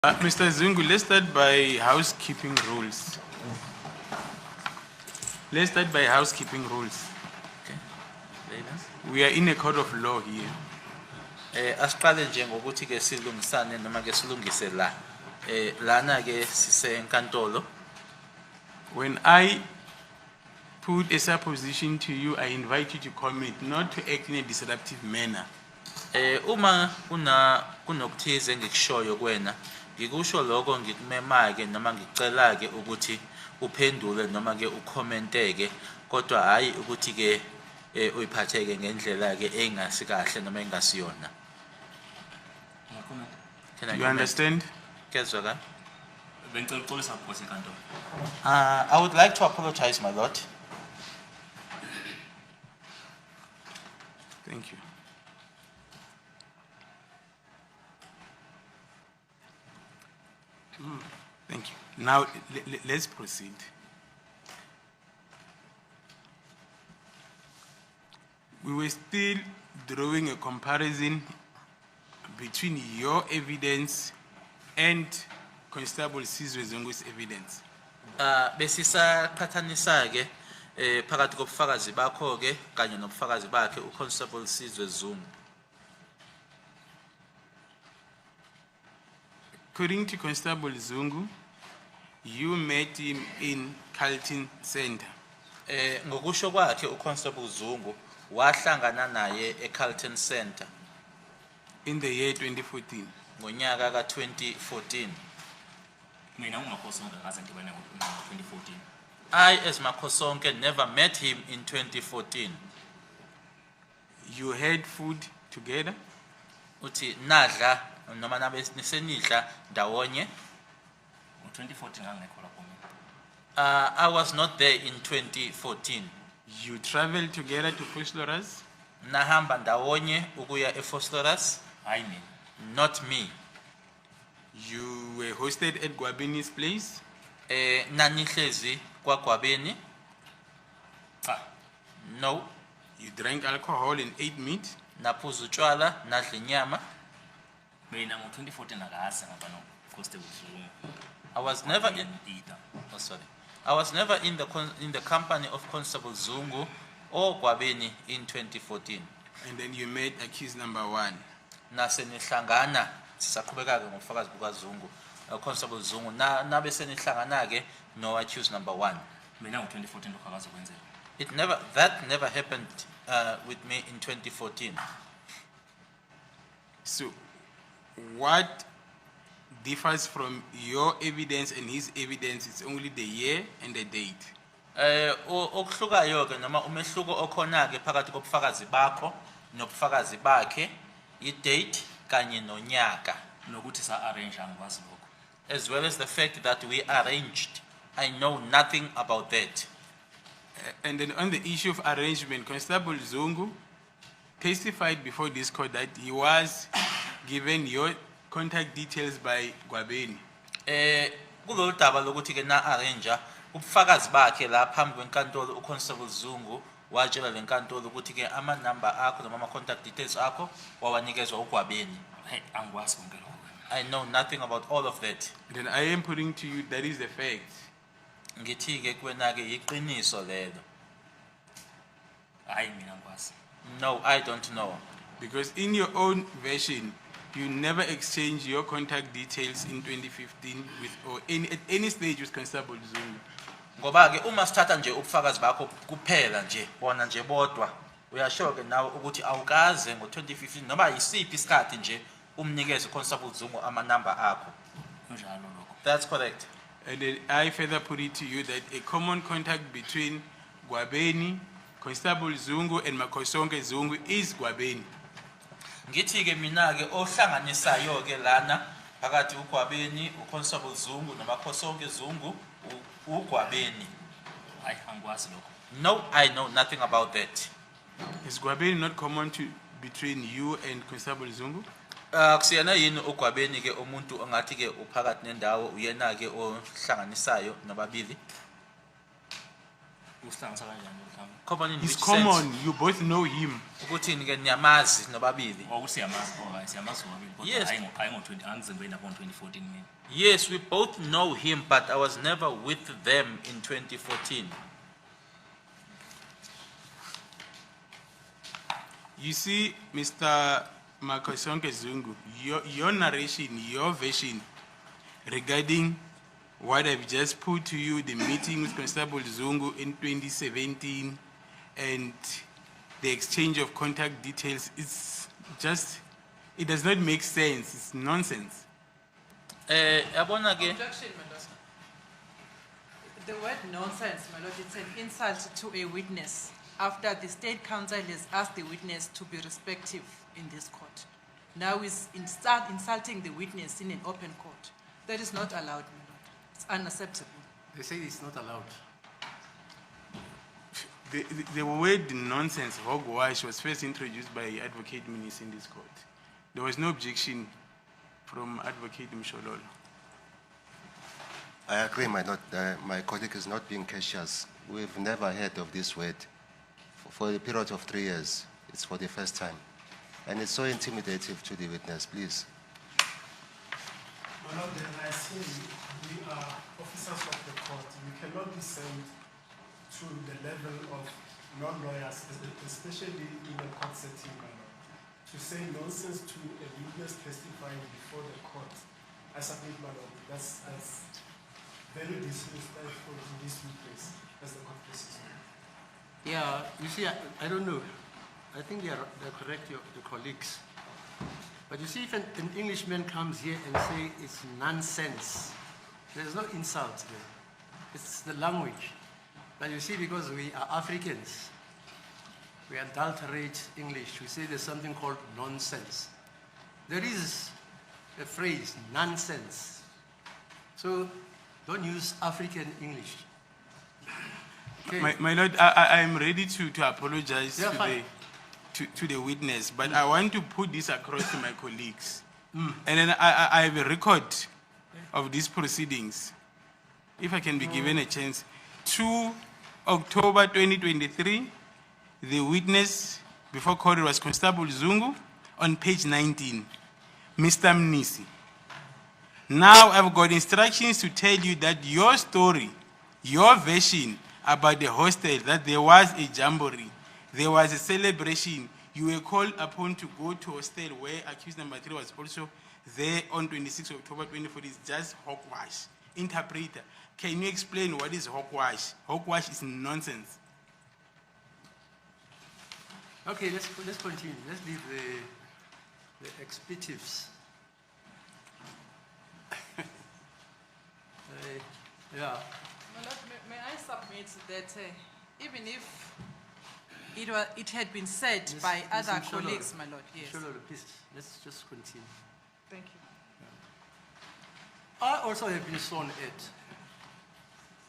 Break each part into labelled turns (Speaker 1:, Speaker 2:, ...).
Speaker 1: Mr. Zungu, let's start by housekeeping rules. Let's start by housekeeping rules.
Speaker 2: Okay. Ladies.
Speaker 1: We are in a court of law here.
Speaker 2: Asiqale nje ngokuthi ke silungisane noma ke silungise la. Lana ke sisenkantolo.
Speaker 1: When I put a supposition to you, I invite you to comment, not to act in a disruptive manner.
Speaker 2: Uma kunokuthize engikushoyo kuwena, ngikusho lokho ngikumema ke noma ngicela ke ukuthi uphendule noma ke ukhomenteke, kodwa hayi ukuthi ke uyiphatheke ngendlela ke engasi kahle noma engasiyona.
Speaker 1: You understand?
Speaker 2: Kezwa ka?
Speaker 3: Bengicela ukuxolisa boss enkantolo.
Speaker 2: I would like to apologize, my lord.
Speaker 1: Thank you. Thank you. Now, let's proceed. We were still drawing a comparison between your evidence and Constable Sizwe Zungu's evidence.
Speaker 2: Besisaqhathanisa ke phakathi kobufakazi bakho ke kanye nobufakazi bakhe uConstable Sizwe Zungu.
Speaker 1: According to Constable Zungu, you met him in Carlton Center.
Speaker 2: Ngokusho kwakhe uConstable Zungu wahlangana naye eCarlton Center
Speaker 1: in the year 2014.
Speaker 2: ngonyaka ka2014.
Speaker 3: Mina ungakhosonke ngaze ngibane ngo2014.
Speaker 2: I as Makhosonke never met him in 2014.
Speaker 1: You had food together?
Speaker 2: Uthi nadla noma nabe nisenidla ndawonye.
Speaker 3: Ngo2014 ngangekho lapho mina.
Speaker 2: I was not there in 2014.
Speaker 1: You traveled together to Vosloorus?
Speaker 2: Nahamba ndawonye ukuya eVosloorus?
Speaker 3: Hayi mina.
Speaker 2: Not me.
Speaker 1: You were hosted at Gwabini's place?
Speaker 2: Nanihlezi kwaGwabeni?
Speaker 3: Cha.
Speaker 2: No.
Speaker 1: You drank alcohol and ate meat?
Speaker 2: Naphuza utshwala nadla inyama?
Speaker 3: Mina ngo2014 akase ngaba no Constable Zungu.
Speaker 2: I was never in
Speaker 3: Peter.
Speaker 2: Oh, sorry. I was never in the company of Constable Zungu or Gwabeni in 2014.
Speaker 1: And then you met accused number 1.
Speaker 2: Nase nihlangana sisaqhubeka ke ngofakazi bukaZungu. Constable Zungu nabe senihlangana ke no accused number 1.
Speaker 3: Mina ngo2014 lokho akaze kwenzeka.
Speaker 2: That never happened with me in 2014.
Speaker 1: So, what differs from your evidence and his evidence is only the year and the date.
Speaker 2: Okuhlukayo ke noma umehluko okhona ke phakathi kobufakazi bakho nobufakazi bakhe i-date kanye nonyaka.
Speaker 3: Nokuthi sa arrange angikwazi lokho.
Speaker 2: As well as the fact that we arranged. I know nothing about that.
Speaker 1: And then on the issue of arrangement, Constable Zungu testified before this court that he was given your contact details by Gwabeni.
Speaker 2: Kulolu daba lokuthi ke na arrange ubufakazi bakhe la phambi kwenkantolo uConstable Zungu watshela lenkantolo ukuthi ke ama number akho noma ama contact details akho wawanikezwa uGwabeni.
Speaker 3: Hey, angikwazi konke lokho.
Speaker 2: I know nothing about all of that.
Speaker 1: Then I am putting to you that is the fact.
Speaker 2: Ngithi ke kuwena ke iqiniso lelo.
Speaker 3: Hayi mina angikwazi.
Speaker 2: No, I don't know.
Speaker 1: Because in your own version, you never exchanged your contact details in 2015 with or at any stage with Constable Zungu.
Speaker 2: Ngoba ke uma sithatha nje ubufakazi bakho kuphela nje bona nje bodwa uyasho ke nawe ukuthi awukaze ngo2015 noma yisiphi isikhathi nje umnikeze uConstable Zungu ama number akho.
Speaker 3: Kunjalo lokho.
Speaker 2: That's correct.
Speaker 1: And then I further put it to you that a common contact between Gwabeni, Constable Zungu and Makhosonke Zungu is Gwabeni.
Speaker 2: Ngithi ke mina ke ohlanganisayo ke lana phakathi uGwabeni uConstable Zungu noMakhosonke Zungu uGwabeni.
Speaker 3: Hayi angikwazi lokho.
Speaker 2: No, I know nothing about that.
Speaker 1: Is Gwabeni not common between you and Constable Zungu?
Speaker 2: Kusiyana yini uGwabeni ke umuntu ongathi ke uphakathi nendawo uyena ke ohlanganisayo nababili?
Speaker 3: Usihlanganisa kanjani lokhambi?
Speaker 2: Common in
Speaker 1: It's
Speaker 2: which sense?
Speaker 1: common, you both know him.
Speaker 2: Ukuthini ke niyamazi nobabili?
Speaker 3: Ukuthi siyamazi ngoba siyamazi wabili kodwa
Speaker 2: Yes.
Speaker 3: hayi ngo-20 angize ngibe nabo ngo-2014 mina.
Speaker 2: Yes, we both know him, but I was never with them in 2014.
Speaker 1: You see, Mr. Makosonke Zungu, your narration, your version regarding what I've just put to you, the meeting with Constable Zungu in 2017 and the exchange of contact details, it's just, it does not make sense, it's nonsense.
Speaker 2: Yabona ke,
Speaker 4: Objection, my lord. The word nonsense, my lord, it's an insult to a witness after the state counsel has asked the witness to be respectful in this court. Now he's insulting the witness in an open court. That is not allowed, my lord. It's unacceptable.
Speaker 5: They say it's not allowed.
Speaker 1: The word nonsense, hogwash, was first introduced by Advocate Minis in this court. There was no objection from Advocate Mshololo.
Speaker 6: I agree, my lord. My colleague is not being cautious. We've never heard of this word. For a period of 3 years, it's for the first time. And it's so intimidating to the witness, please.
Speaker 7: My lord, as I say, we are officers of the court. We cannot descend to the level of non-lawyers, especially in a court setting, my lord. To say nonsense to a witness testifying before the court, I submit, my lord, that's very disrespectful to this witness, as the court places.
Speaker 5: Yeah, you see, I don't know. I think they're correct, the colleagues. But you see, if an Englishman comes here and say it's nonsense, there's no insult there. It's the language. But you see, because we are Africans, we adulterate English. We say there's something called nonsense. There is a phrase, nonsense. So don't use African English. Okay.
Speaker 1: My lord, I am ready to apologize
Speaker 5: Yeah,
Speaker 1: to
Speaker 5: fine.
Speaker 1: to the witness, but I want to put this across to my colleagues. And then I have a record of these proceedings. If I can be given a chance. 2 October 2023, the witness before court was Constable Zungu on page 19, Mr. Mnisi. Now I've got instructions to tell you that your story, your version about the hostel, that there was a jamboree, there was a celebration, you were called upon to go to hostel where accused number 3 was also there on 26 October 2040, is just hogwash. Interpreter, can you explain what is hogwash? Hogwash is nonsense.
Speaker 5: Okay, let's continue. Let's leave the expletives. Yeah.
Speaker 4: My lord, may I submit that even if it had been said
Speaker 5: Miss-
Speaker 4: by
Speaker 5: Miss
Speaker 4: other
Speaker 5: Mshololo.
Speaker 4: colleagues, my lord, yes.
Speaker 5: Mshololo, please, let's just continue.
Speaker 4: Thank you.
Speaker 5: I also have been sworn at.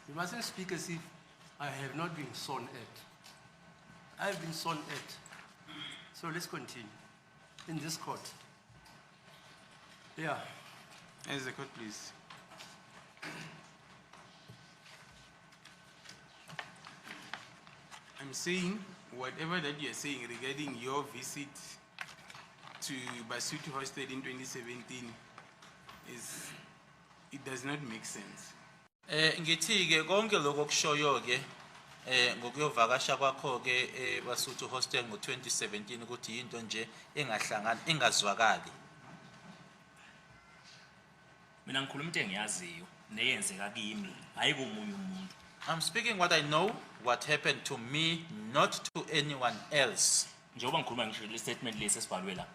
Speaker 5: You mustn't speak as if I have not been sworn at. I have been sworn at. So let's continue in this court. Yeah.
Speaker 1: As the court, please. I'm saying whatever that you're saying regarding your visit to Basutu Hostel in 2017 it does not make sense.
Speaker 2: ngithi ke konke lokho kushoyo ke ngokuyovakasha kwakho ke Basuthu Hostel ngo2017 ukuthi into nje engahlangani engazwakali.
Speaker 3: Mina ngikhuluma into engiyaziyo neyenzeka kimi hayi komunye umuntu.
Speaker 2: I'm speaking what I know, what happened to me, not to anyone else.
Speaker 3: Njengoba ngikhuluma ngisho le statement lesi esibhalwe la.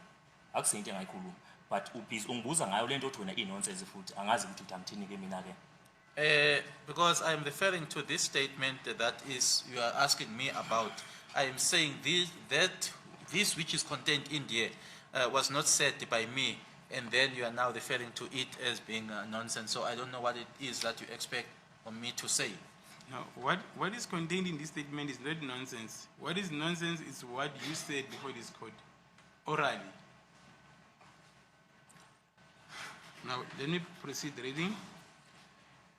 Speaker 3: Akusinto engayikhuluma. But ubhizi ungibuza ngayo lento othi wena inonsense futhi angazi ukuthi uthamthini ke mina ke.
Speaker 2: Because I am referring to this statement that is you are asking me about. I am saying this which is contained in here was not said by me, and then you are now referring to it as being nonsense. So I don't know what it is that you expect from me to say.
Speaker 1: Now, what is contained in this statement is not nonsense. What is nonsense is what you said before this court, orally. Now, let me proceed reading.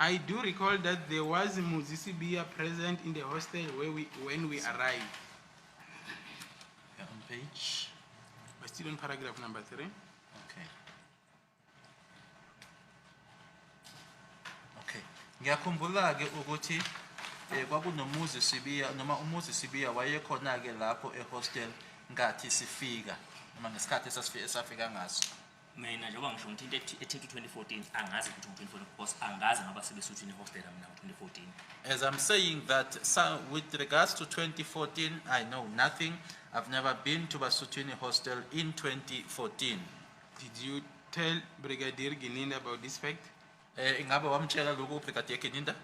Speaker 1: I do recall that there was Muzisi Bia present in the hostel when we arrived.
Speaker 2: Yeah, on page.
Speaker 1: We're still on paragraph number 3.
Speaker 2: Okay. Okay. Ngiyakhumbula ke ukuthi kwakunomuzi Sibiya noma umuzi Sibiya wayekhona ke lapho ehostel ngathi sifika noma ngesikhathi esafika ngaso.
Speaker 3: Mina njengoba ngisho ngithi into ethi 2014 angazi ukuthi 2014 because angazi ngaba sebesuthi ni hostel mina 2014.
Speaker 2: As I'm saying that with regards to 2014, I know nothing. I've never been to Basutini Hostel in 2014.
Speaker 1: Did you tell Brigadier Gininda about this fact?
Speaker 2: Ingabe wamtshela lokho Brigadier Gininda?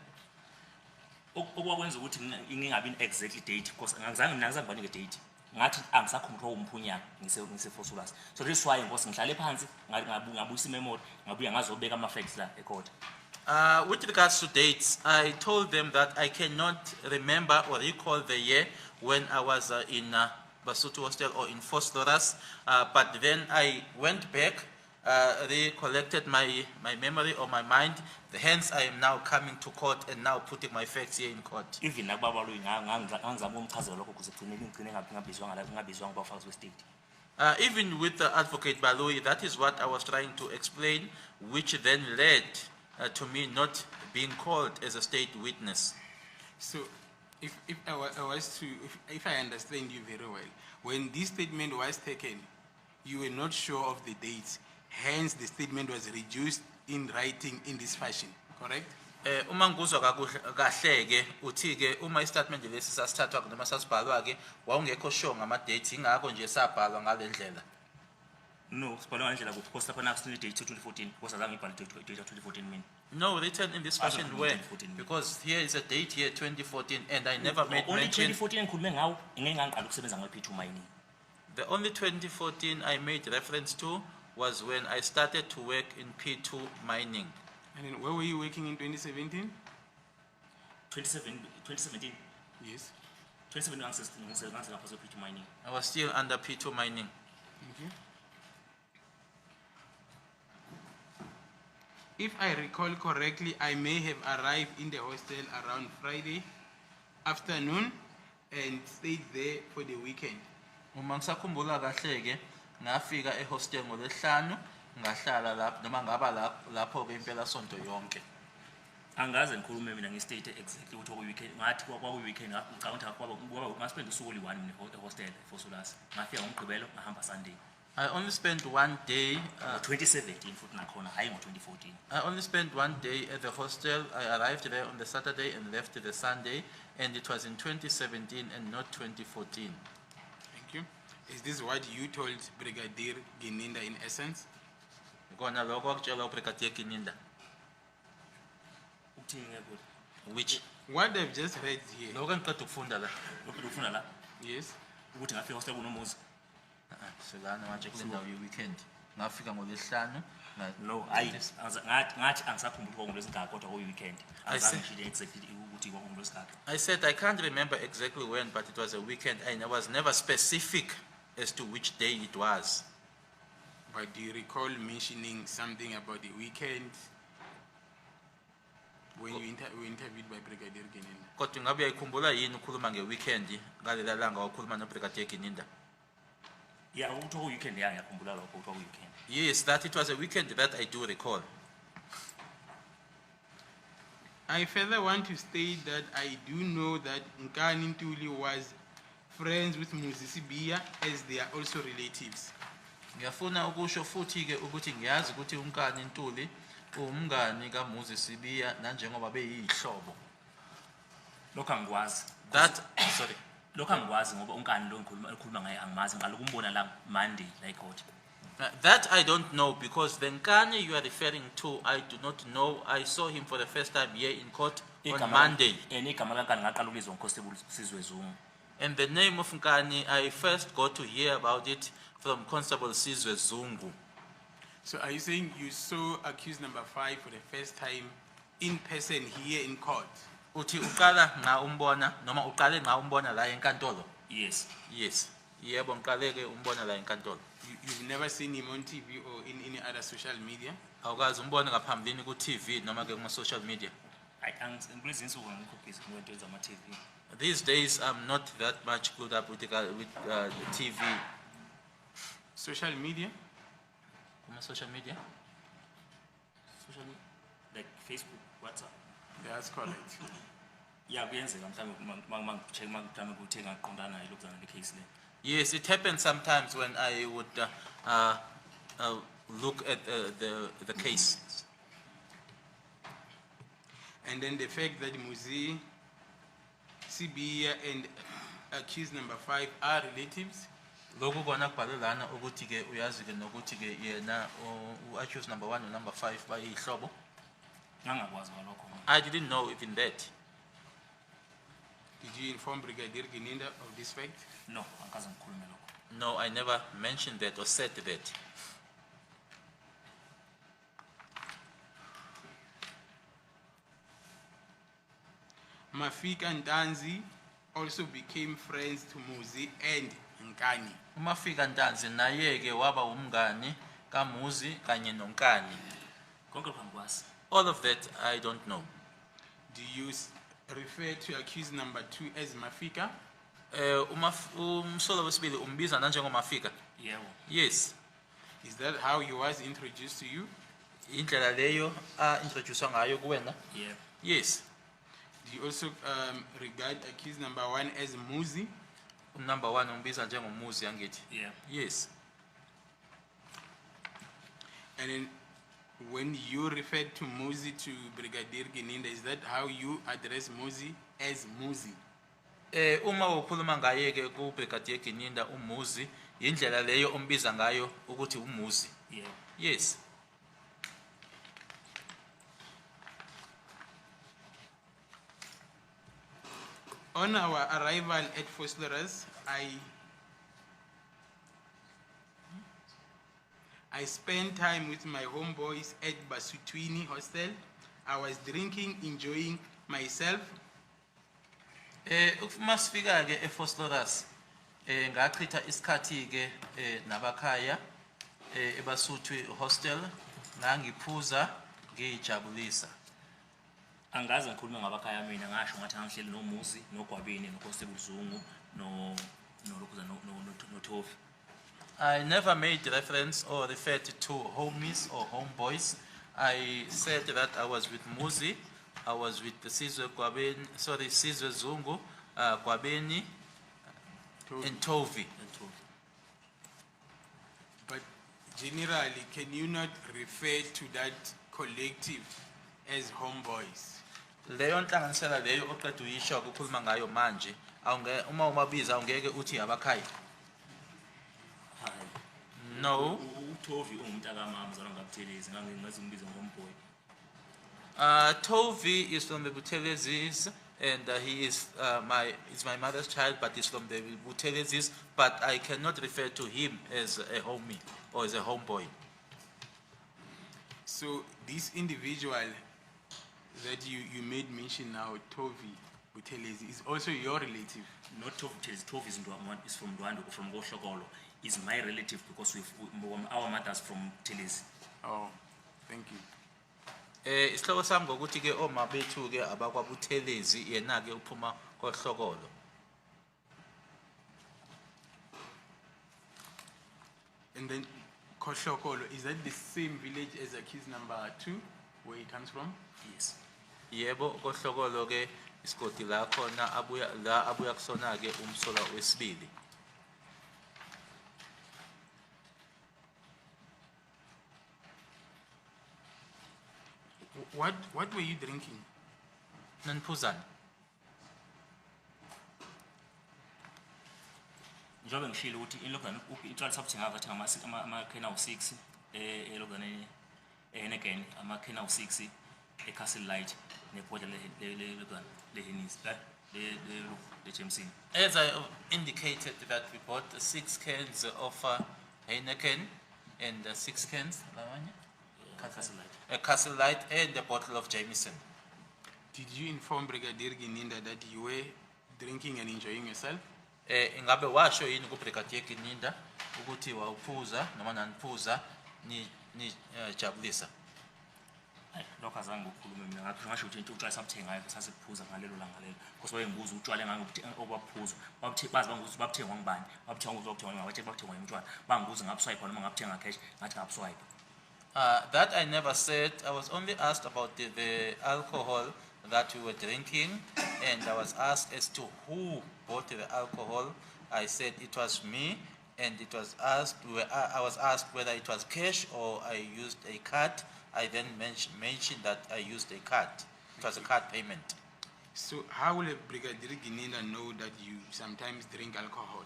Speaker 3: Okwakwenza ukuthi ngingabi exactly date because angizange ngibane date. Ngathi angisakhumbula umphunyaka ngise so this why ngosi ngihlale phansi ngabuyisa memory ngabuya ngazobeka ama facts la ecourt.
Speaker 2: With regards to dates, I told them that I cannot remember or recall the year when I was in Basutu Hostel or in Phosphorus, but then I went back, recollected my memory or my mind, hence I am now coming to court and now putting my facts here in court.
Speaker 3: Even nakubaba lo ngangizama umchazela lokho kuze ngigcine ngabizwa ngabafakazi state.
Speaker 2: Even with the advocate Balui, that is what I was trying to explain, which then led to me not being called as a state witness.
Speaker 1: So, if I understand you very well, when this statement was taken, you were not sure of the dates. Hence, the statement was reduced in writing in this fashion. Correct?
Speaker 2: Uma ngizwa kahle ke uthi ke uma istatement lesi sasithathwa noma sasibhalwa ke wawungekho sure ngama dates ingakho nje sabhalwa ngale ndlela.
Speaker 3: No, sibhalwa ngandlela ukuthi because lapha nakusini date 2014 because azange ibhale date 2014 mina.
Speaker 2: No, written in this fashion where? Because here is a date here 2014 and I never made
Speaker 3: only
Speaker 2: mention.
Speaker 3: 2014 engikhulume ngawo ngeke ngangiqala ukusebenza ngeP2 mining.
Speaker 2: The only 2014 I made reference to was when I started to work in P2 mining.
Speaker 1: And then where were you working in 2017?
Speaker 3: 2017.
Speaker 1: Yes.
Speaker 3: 2017 ngisebenza P2 mining.
Speaker 2: I was still under P2 mining.
Speaker 1: Okay. If I recall correctly, I may have arrived in the hostel around Friday afternoon and stayed there for the weekend.
Speaker 2: Uma ngisakhumbula kahle ke ngafika ehostel ngoLwesihlanu ngahlala lapho noma ngaba lapho ke impela sonto yonke.
Speaker 3: Angaze ngikhulume mina ngestate exactly ukuthi weekend ngathi weekend ngicabanga ukuthi kwaba ngaspend usuku oli1 mina ehostel eFosulasi ngafika ngomgqibelo ngahamba Sunday.
Speaker 2: I only spent 1 day
Speaker 3: 2017 futhi nakhona hayi ngo2014.
Speaker 2: I only spent 1 day at the hostel. I arrived there on the Saturday and left the Sunday, and it was in 2017 and not 2014.
Speaker 1: Thank you. Is this what you told Brigadier Gininda in essence?
Speaker 2: Kona lokho akutshela uBrigadier Gininda.
Speaker 3: Ukuthini ngeke
Speaker 2: Which
Speaker 1: What I've just read here.
Speaker 2: lokho engiqeda ukufunda la.
Speaker 3: lokho ufuna la
Speaker 1: Yes.
Speaker 3: ukuthi ngafika hostel kunomuzi.
Speaker 2: Selana manje kule ndawo ye-weekend. Ngafika ngoLwesihlanu.
Speaker 3: No, ngathi angisakhumbuli ngolwesigaba kodwa weekend. Azange ngishilo exactly ukuthi ngolwesigaba.
Speaker 2: I said I can't remember exactly when, but it was a weekend and I was never specific as to which day it was.
Speaker 1: But do you recall mentioning something about the weekend when you were interviewed by Brigadier Gininda?
Speaker 2: Kodwa ngabe uyayikhumbula yini ukukhuluma nge-weekend ngalela langa wakhuluma noBrigadier Gininda?
Speaker 3: Yeah, ukuthi weekend ngiyakhumbula lokho ukuthi weekend.
Speaker 2: Yes, that it was a weekend that I do recall.
Speaker 1: I further want to state that I do know that Nkani Ntuli was friends with Muzisi Bia as they are also relatives.
Speaker 2: Ngiyafuna ukusho futhi ke ukuthi ngiyazi ukuthi uNkani Ntuli umngani kaMuzisi Bia nanjengoba beyihlobo.
Speaker 3: Lokho angikwazi.
Speaker 2: Sorry.
Speaker 3: Lokho angikwazi ngoba unkani lo ngikhuluma ngaye angimazi ngalo kumbona la Monday la ecourt.
Speaker 2: That I don't know because the Nkani you are referring to, I do not know. I saw him for the first time here in court on Monday.
Speaker 3: Igama lankani ngaqala ukuzwa uConstable Sizwe Zungu.
Speaker 2: And the name of Nkani, I first got to hear about it from Constable Sizwe Zungu.
Speaker 1: So are you saying you saw accused number 5 for the first time in person here in court?
Speaker 2: Uthi uqala nga umbona noma uqale nga umbona la enkantolo?
Speaker 3: Yes.
Speaker 2: Yes. Yebo ngiqale ke umbona la enkantolo.
Speaker 1: You've never seen him on TV or in any other social media?
Speaker 2: Awukazi umbone ngaphambilini ku-TV noma ke kuma-social media.
Speaker 3: Kulezi insuku ngikho busy ngento zama-TV.
Speaker 2: These days, I'm not that much glued up with the TV.
Speaker 1: Social media?
Speaker 2: Social media?
Speaker 3: Social media, like Facebook, WhatsApp.
Speaker 1: That's correct.
Speaker 3: Yeah, kuyenzeka mhlawumbe check mhlawumbe kuthe ngaqondana ilokuza le case le.
Speaker 2: Yes, it happens sometimes when I would look at the case.
Speaker 1: And then the fact that Muzi, Sibiya, and accused number 5 are relatives?
Speaker 2: Lokhu kona kubhalwe lana ukuthi ke uyazi ke nokuthi ke yena u-accused number 1 number 5 bayihlobo.
Speaker 3: Ngangakwazi ngalokho.
Speaker 2: I didn't know even that.
Speaker 1: Did you inform Brigadier Gininda of this fact?
Speaker 3: No, angikaze ngikhulume lokho.
Speaker 2: No, I never mentioned that or said that.
Speaker 1: Mafika and Danzi also became friends to Muzi and Nkani.
Speaker 2: Umafika Ntanzi naye ke waba umngani kaMuzi kanye noNkani.
Speaker 3: Konke ngikwazi.
Speaker 2: All of that I don't know.
Speaker 1: Do you refer to accused number 2 as Mafika?
Speaker 2: Umsolo wesibili umbiza nanjengomafika.
Speaker 3: Yebo.
Speaker 2: Yes.
Speaker 1: Is that how he was introduced to you?
Speaker 2: Indlela leyo introduce ngayo kuwena?
Speaker 3: Yebo.
Speaker 2: Yes.
Speaker 1: Do you also regard accused number 1 as Muzi?
Speaker 2: Number 1 umbiza njengomuzi angithi?
Speaker 3: Yebo.
Speaker 2: Yes.
Speaker 1: And then when you referred to Muzi to Brigadier Gininda, is that how you address Muzi as Muzi?
Speaker 2: Uma ukhuluma ngaye ke ku Brigadier Gininda umuzi indlela leyo umbiza ngayo ukuthi umuzi.
Speaker 3: Yebo.
Speaker 2: Yes.
Speaker 1: On our arrival at Vosloorus, I spent time with my homeboys at Basutwini Hostel. I was drinking, enjoying myself.
Speaker 2: Uma sifika ke eVosloorus ngachitha isikhathi ke nabakhaya eBasuthu hostel ngangiphuza ngijabulisa.
Speaker 3: Angazi ngikhuluma ngabakhaya mina ngasho ngathi angihleli noMuzi noGwabeni noConstable Zungu no Tofi.
Speaker 2: I never made reference or referred to homies or homeboys. I said that I was with Muzi, I was with the Sizwe Zungu, Gwabeni, and Tovi.
Speaker 1: But generally, can you not refer to that collective as homeboys?
Speaker 2: Leyo nhlanganisela leyo oqeda uyisho ukukhuluma ngayo manje uma umabiza ungeke uthi abakhaya. No.
Speaker 3: uTovi ungumntakamama uzalwa ngaButhelezi ngingazimbiza ngomboy.
Speaker 2: Tovi is from the Buthelezis and he is my mother's child, but he's from the Buthelezis, but I cannot refer to him as a homie or as a homeboy.
Speaker 1: So this individual that you made mention now, Tovi Buthelezi, is also your relative?
Speaker 3: Not Tovi Buthelezi. Tovi is from Ndwandwe, from Goshokolo. Is my relative because our mother's from Buthelezi.
Speaker 1: Oh, thank you.
Speaker 2: Isihloko sami ngokuthi ke oma bethu ke abakwaButhelezi yena ke uphuma kohlokolo.
Speaker 1: And then Koshokolo, is that the same village as accused number 2, where he comes from?
Speaker 3: Yes.
Speaker 2: Yebo kohlokolo ke isigodi la khona abuya kusona ke umsola wesibili.
Speaker 1: What were you drinking?
Speaker 2: Nanphuzana.
Speaker 3: Njobe ngishilo ukuthi ilokuzana itshwala sabuthenga ngathi amakhena u6 elokuzana Heineken amakhena u6 eCastle Light nebhodla lelokuzana leHennis le Jameson.
Speaker 2: As I indicated that we bought 6 cans of Heineken and 6 cans
Speaker 3: Castle Light.
Speaker 2: a Castle Light and a bottle of Jameson.
Speaker 1: Did you inform Brigadier Gininda that you were drinking and enjoying yourself?
Speaker 2: Ingabe washo yini ku Brigadier Gininda ukuthi wawuphuza noma naniphuza ni jabulisa.
Speaker 3: Hayi, lokho azange ukukhulume mina ngakho ngasho ukuthi utshwala sabuthengayo sasiphuza ngalelo langa lelo because wayengibuza utshwala obaphuzo bazi bangukuthi babuthengwa ngibani babuthengwa ukuthi babuthengwa umtshwala bangibuza ngabuswipe noma ngabuthenga cash ngathi ngabuswipe.
Speaker 2: That I never said. I was only asked about the alcohol that we were drinking, and I was asked as to who bought the alcohol. I said it was me, and it was asked. I was asked whether it was cash or I used a card. I then mentioned that I used a card. It was a card payment.
Speaker 1: So how will a Brigadier Ginina know that you sometimes drink alcohol?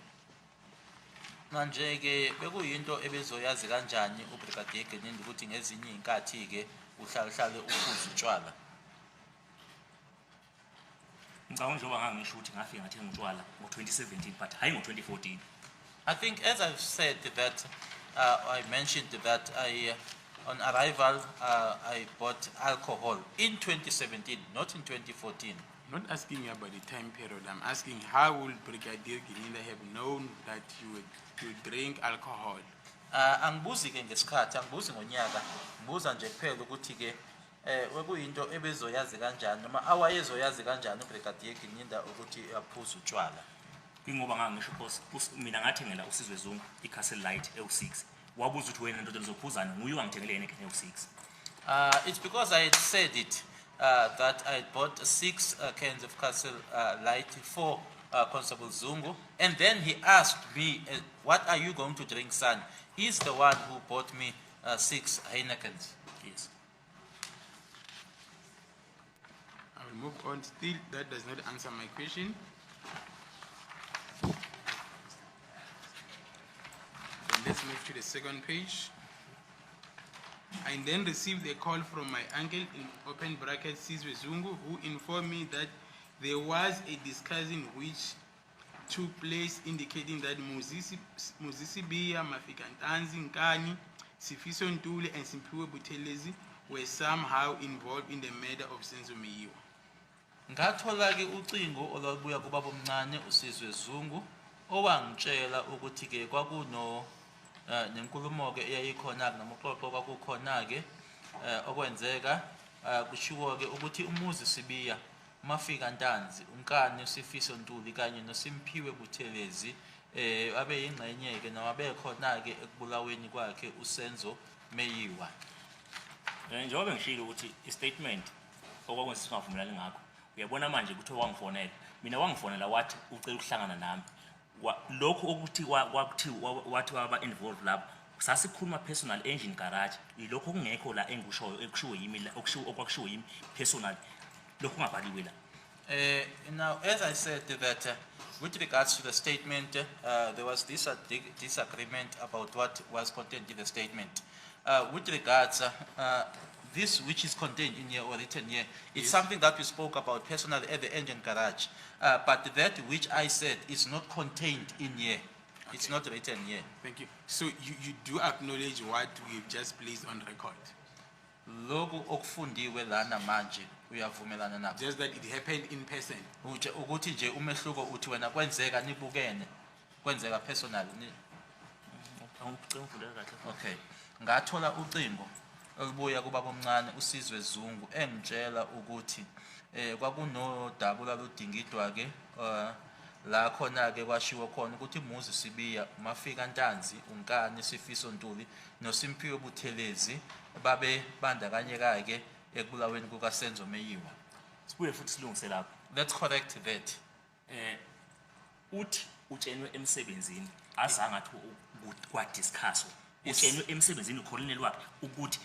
Speaker 2: Manje ke bekuyinto ebezoyazi kanjani uBrigadier Ginina ukuthi ngezinye inkathi ke uhlale uphuza utshwala.
Speaker 3: Ngicabanga njengoba ngangisho ukuthi ngafika ngathenga utshwala ngo-2017 but hayi ngo-2014.
Speaker 2: I think as I've said that I mentioned that on arrival I bought alcohol in 2017, not in 2014.
Speaker 1: I'm not asking you about the time period. I'm asking how will Brigadier Ginina have known that you would drink alcohol?
Speaker 2: Angibuzi ke ngesikhathi, angibuzi ngonyaka, ngibuza nje kuphela ukuthi ke wekuyinto ebezoyazi kanjani noma awayezoyazi kanjani uBrigadier Ginina ukuthi yaphuza utshwala.
Speaker 3: Kungoba ngangisho because mina ngathengela uSizwe Zungu iCastle Light ewu6 wabuza ukuthi wena ndoda lizophuzana nguye wangithengele yena ewu6.
Speaker 2: It's because I had said it that I bought 6 cans of Castle Light for Constable Zungu, and then he asked me, what are you going to drink, son? He's the one who bought me 6 Heinekens.
Speaker 3: Yes.
Speaker 1: I will move on. Still, that does not answer my question. Then let's move to the second page. I then received a call from my uncle in open brackets Sizwe Zungu, who informed me that there was a discussion which took place indicating that Muzisi Biya, Mafikantanzi, Nkani, Sifiso Ntuli, and Simpiwe Buthelezi were somehow involved in the murder of Senzo Meyiwa.
Speaker 2: Ngathola ke ucingo olwabuya kubaba omncane uSizwe Zungu owangitshela ukuthi ke kwakuno nenkulumo ke eyayikhona nomuxoxo kwakukhona ke okwenzeka kushiwo ke ukuthi umuzi Sibiya Mafikantanzi uNkani uSifiso Ntuli kanye noSimphiwe Buthelezi abe yingxenye ke nawabekhona ke ekubulaweni kwakhe uSenzo Meyiwa.
Speaker 3: Njengoba ngishilo ukuthi istatement okwakuthi singavumelani ngakho uyabona manje ukuthi wangifonela mina wangifonela wathi ucela ukuhlangana nami lokho ukuthi wathi waba involved lapho sasikhuluma personal engine garage yilokho kungekho la engushoyo ekushiwo yimi la okwakushiwo yimi personal lokho ngabhaliwe la.
Speaker 2: Now, as I said that with regards to the statement, there was this disagreement about what was contained in the statement. With regards this which is contained in here or written here, it's something that we spoke about personally at the engine garage. But that which I said is not contained in here. Okay. It's not written here.
Speaker 1: Thank you. So you do acknowledge what we've just placed on record?
Speaker 2: Logo okufundiwe lana manje uyavumelana nako.
Speaker 1: Just that it happened in person.
Speaker 2: Ukuthi nje umehluko uthi wena kwenzeka nibukene kwenzeka personal ni. Okay. Ngathola ucingo olubuya kubaba omncane uSizwe Zungu engitshela ukuthi kwakunodabula ludingidwa ke la khona ke kwashiwo khona ukuthi umuzi Sibiya Mafikantanzi uNkani Sifiso Ntuli noSimphiwe Buthelezi babe bandakanyeka ke ekubulaweni kukaSenzo Meyiwa.
Speaker 3: Sibuye futhi silungise lapho.
Speaker 2: Let's correct that.
Speaker 3: Uthi utshenwe emsebenzini azange athi kwa discuss utshenwe emsebenzini ukhonelwa wakhe ukuthi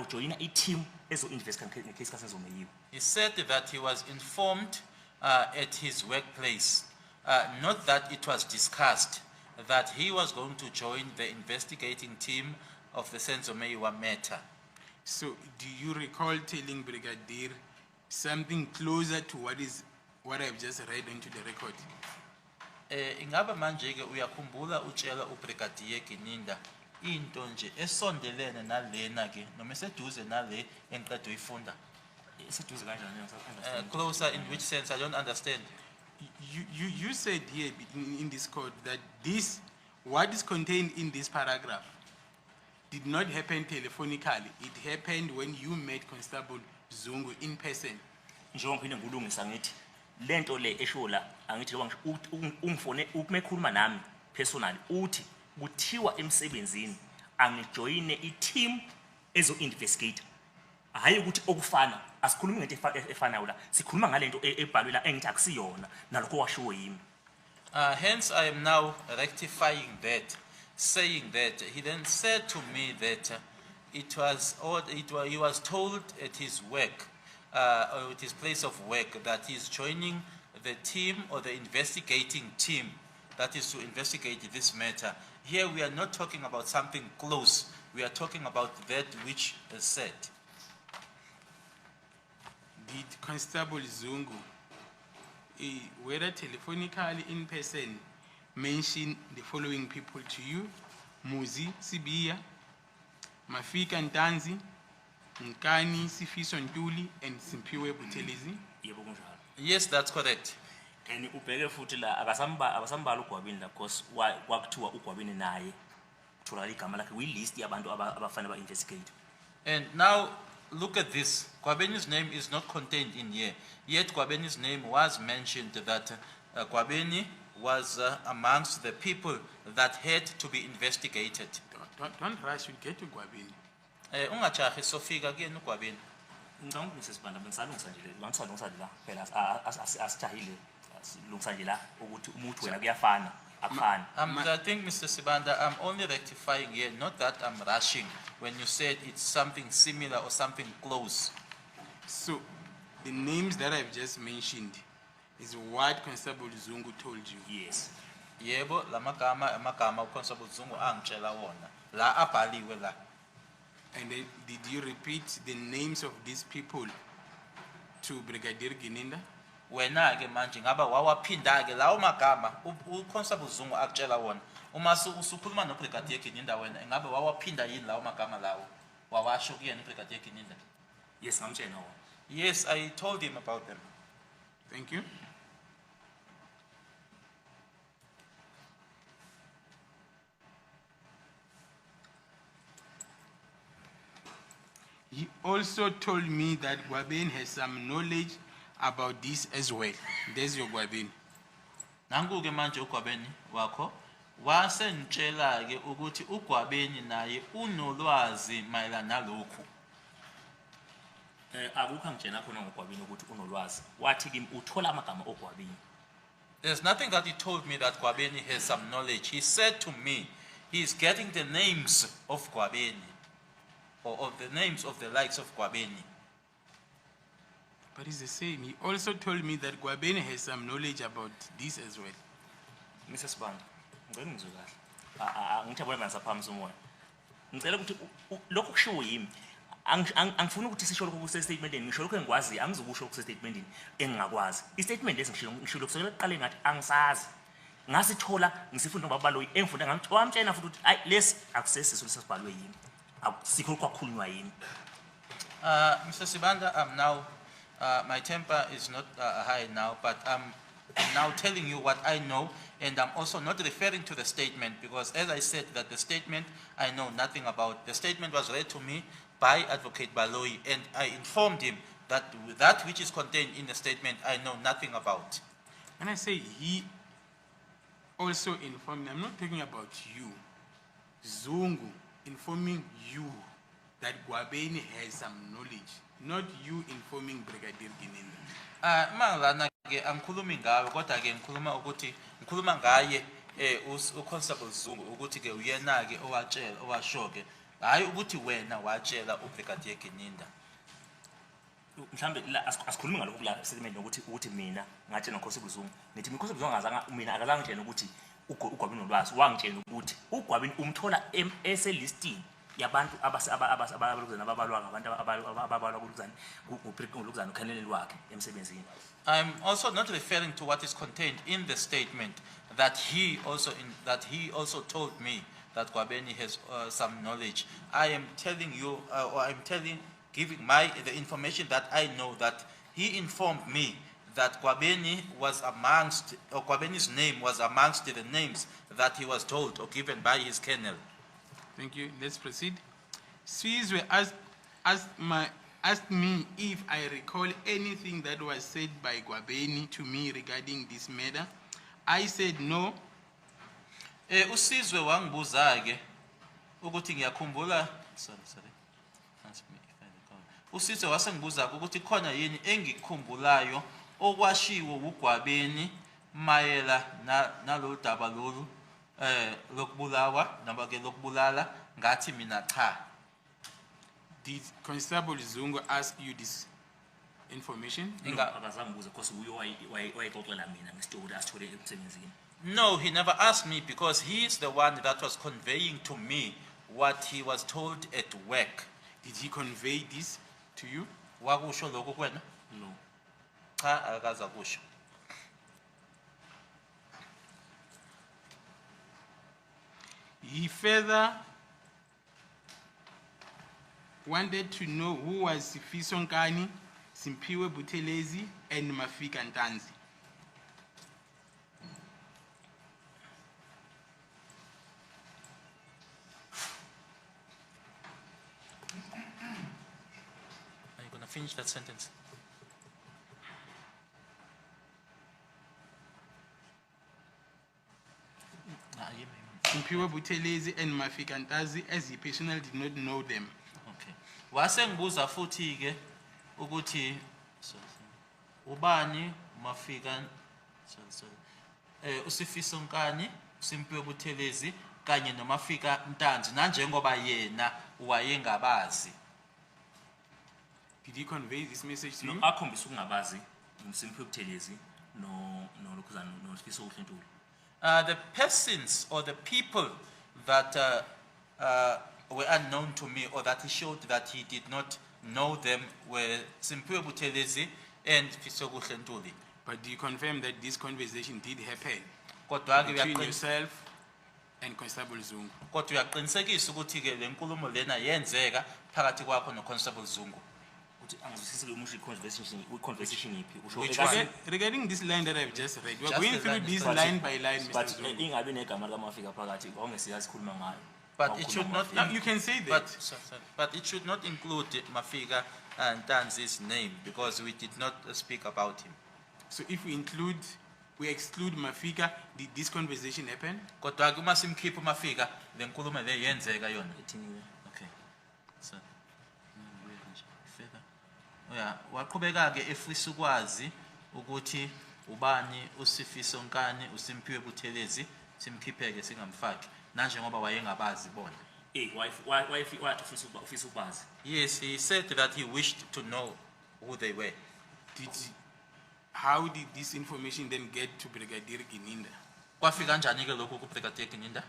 Speaker 3: ujoyina i-team ezo-invest ngecase kaSenzo Meyiwa.
Speaker 2: He said that he was informed at his workplace, not that it was discussed, that he was going to join the investigating team of the Senzo Meyiwa matter.
Speaker 1: So do you recall telling Brigadier something closer to what I've just read into the record?
Speaker 2: Ingaba manje ke uyakhumbula utshela uBrigadier Ginina into nje esondelene nalena ke noma eseduze nale engiqeda uyifunda.
Speaker 3: Eseduze kanjani?
Speaker 2: Closer in which sense? I don't understand.
Speaker 1: You said here in this court that this what is contained in this paragraph did not happen telephonically. It happened when you met Constable Zungu in person.
Speaker 3: njengoba ngiphinde ngulungisa ngithi lento le esho la angithi loba ungifone ukumekhuluma nami personally uthi kuthiwa emsebenzini angijoyine i-team ezo-investigate hayi ukuthi okufana asikhulumi ngento efanayo la sikhuluma ngalento ebhalwe la engithi akusiyona nalokho washiwo yimi.
Speaker 2: Hence, I am now rectifying that, saying that he then said to me that he was told at his work, or at his place of work, that he's joining the team or the investigating team that is to investigate this matter. Here we are not talking about something close. We are talking about that which is said.
Speaker 1: Did Constable Zungu, whether telephonically, in person, mention the following people to you? Muzi Sibiya, Mafika Ntanzi, Nkani Sifiso Ntuli, and Simpiwe Buthelezi?
Speaker 3: Yebo kunjalo.
Speaker 2: Yes, that's correct.
Speaker 3: And ubheke futhi la akasambala uGwabini la because kwakuthiwa uGwabini naye uthola igama lakhe kwi list yabantu abafanele ba investigate.
Speaker 2: And now look at this. Gwabeni's name is not contained in here. Yet Gwabeni's name was mentioned that Gwabeni was amongst the people that had to be investigated.
Speaker 1: Don't rush, we'll get to Gwabini.
Speaker 2: Ungachahi sofika kuyena uGwabeni.
Speaker 3: Ngicabanga ukuthi sibanda bengisalungisa nje le ngisalungisa la phela asijahile silungisa nje la ukuthi umuntu wena kuyafana akufani.
Speaker 2: I think, Mr. Sibanda, I'm only rectifying here, not that I'm rushing when you said it's something similar or something close.
Speaker 1: So, the names that I've just mentioned is what Constable Zungu told you.
Speaker 3: Yes.
Speaker 2: Yebo, amagama uConstable Zungu angitshela wona. La abhaliwe la.
Speaker 1: And then, did you repeat the names of these people to Brigadier Gininda?
Speaker 2: Wena ke manje ngaba wawaphinda ke lawo magama uConstable Zungu akutshela wona. Uma usukhuluma noBrigadier Gininda wena ngabe wawaphinda yini lawo magama lawo? Wawasho kuyena uBrigadier Gininda?
Speaker 3: Yes, ngamtshela wona.
Speaker 2: Yes, I told him about them.
Speaker 1: Thank you. He also told me that Gwabeni has some knowledge about this as well. There's your Gwabeni.
Speaker 2: Nangu ke manje uGwabeni wakho wasentshela ke ukuthi uGwabeni naye unolwazi mayelana nalokhu.
Speaker 3: Akukho angitshela khona ngoGwabini ukuthi unolwazi. Wathi kimi uthola amagama oGwabini.
Speaker 2: There's nothing that he told me that Gwabeni has some knowledge. He said to me, he's getting the names of Gwabeni, or of the names of the likes of Gwabeni.
Speaker 1: But it's the same. He also told me that Gwabeni has some knowledge about this as well.
Speaker 3: Mrs. Band, ngicela ngizwe kahle. Ngithi yabona manje saphamisa umoya. Ngicela ukuthi lokho kushiwo yimi. Angifuni ukuthi sisho lokho kuse statementini, ngisho lokho engikwazi, angizokusho kuse statementini engingakwazi. I-statement lesi ngisho kusukela kuqala ngathi angisazi. Ngasithola ngisifunda ngobabaloyi engifunda ngami wamtshela futhi ukuthi ayi lesi akusesiso lesibhalwe yimi. Akusikho kwakhulunywa yimi.
Speaker 2: Mr. Sibanda, I'm now, my temper is not high now, but I'm now telling you what I know, and I'm also not referring to the statement, because as I said that the statement I know nothing about. The statement was read to me by Advocate Baloyi, and I informed him that that which is contained in the statement I know nothing about.
Speaker 1: When I say he also informed me, I'm not talking about you. Zungu informing you that Gwabeni has some knowledge, not you informing Brigadier Gininda.
Speaker 2: Mangilana ke angikhulumi ngawe kodwa ke ngikhuluma ngaye uConstable Zungu ukuthi ke uyena ke owasho ke hayi ukuthi wena watshela uBrigadier Gininda.
Speaker 3: Mhlambe la asikhulumi ngalokho la statement ukuthi mina ngatshela noConstable Zungu ngithi uConstable Zungu angazange mina akazange ngitshela ukuthi uGwabini nolwazi wangitshela ukuthi uGwabini umthola eselistini yabantu abalukuzana ababalwa ngabantu ababalwa kulukuzana ukhaneleli wakhe emsebenzini.
Speaker 2: I'm also not referring to what is contained in the statement that he also told me that Gwabeni has some knowledge. I am telling you, or I'm giving the information that I know, that he informed me that Gwabeni was amongst, or Gwabeni's name was amongst the names that he was told or given by his colonel.
Speaker 1: Thank you. Let's proceed. Sizwe asked me if I recall anything that was said by Gwabeni to me regarding this matter. I said no.
Speaker 2: Usizwe wangibuza-ke ukuthi ngiyakhumbula, sorry. Ask me if I recall. Usizwe wasengibuza ukuthi khona yini engikhumbulayo okwashiwo uGwabeni mayela nalolu daba lolu lokubulawa noma ke lokubulala ngathi mina cha.
Speaker 1: Did Constable Zungu ask you this information?
Speaker 3: Akazange ngibuze because uye wayexoxela mina ngestori asithole emsebenzini.
Speaker 2: No, he never asked me because he is the one that was conveying to me what he was told at work.
Speaker 1: Did he convey this to you?
Speaker 2: Wakusho lokho kuwena?
Speaker 3: No.
Speaker 2: Cha akaza kusho.
Speaker 1: He further wanted to know who was Sifiso Nkani, Simpiwe Buthelezi, and Mafika Ntanzi.
Speaker 2: Are you going to finish that sentence?
Speaker 1: Simpiwe Buthelezi and Mafika Ntanzi, as he personally did not know them.
Speaker 2: Okay. Wasengibuza futhi ke ukuthi ubani Mafika uSifiso Nkani, Simpiwe Buthelezi kanye noMafika Ntanzi nanjengoba yena wayengabazi.
Speaker 1: Did he convey this message to
Speaker 3: No,
Speaker 1: you?
Speaker 3: akhombisa ukungabazi uMsimpiwe Buthelezi no lokhuzana no Sifiso Uhlentuli.
Speaker 2: The persons or the people that were unknown to me or that he showed that he did not know them were Simpiwe Buthelezi and Fiso Uhlentuli.
Speaker 1: But do you confirm that this conversation did happen
Speaker 2: Kodwa-ke
Speaker 1: between
Speaker 2: uyaqin-
Speaker 1: yourself and Constable Zungu?
Speaker 2: kodwa uyaqinisekisa ukuthi ke le nkulumo lena yenzeka phakathi kwakho noConstable Zungu.
Speaker 3: Uthi angizwisisi lo musho i-conversation yiphi usho
Speaker 2: Which
Speaker 3: ekade-
Speaker 2: one?
Speaker 1: Regarding this line that I've just read, we're
Speaker 2: Just
Speaker 1: going
Speaker 2: the
Speaker 1: through
Speaker 2: line,
Speaker 1: this
Speaker 2: but-
Speaker 1: line by line, Mr.
Speaker 3: but
Speaker 1: Zungu.
Speaker 3: ingabe negama likaMafika phakathi awungesiyazi sikhuluma ngayo.
Speaker 2: But it should not.
Speaker 1: Now, you can say that.
Speaker 2: But it should not include Mafika and Tanzi's name because we did not speak about him.
Speaker 1: So if we exclude Mafika, did this conversation happen?
Speaker 2: Kodwa uma simkhipha Mafika le nkulumo le yenzeka yona.
Speaker 3: Ethiniwe.
Speaker 2: Okay. So further. Yeah, waqhubeka ke efisa ukwazi ukuthi ubani uSifiso Nkani, uSimpiwe Buthelezi simkhipheke singamfaki nanjengoba wayengabazi bona.
Speaker 3: Wathi ufisa ukwazi.
Speaker 2: Yes, he said that he wished to know who they were.
Speaker 1: How did this information then get to Brigadier Gininda?
Speaker 2: Kwafika kanjani ke lokho kuBrigadier Gininda?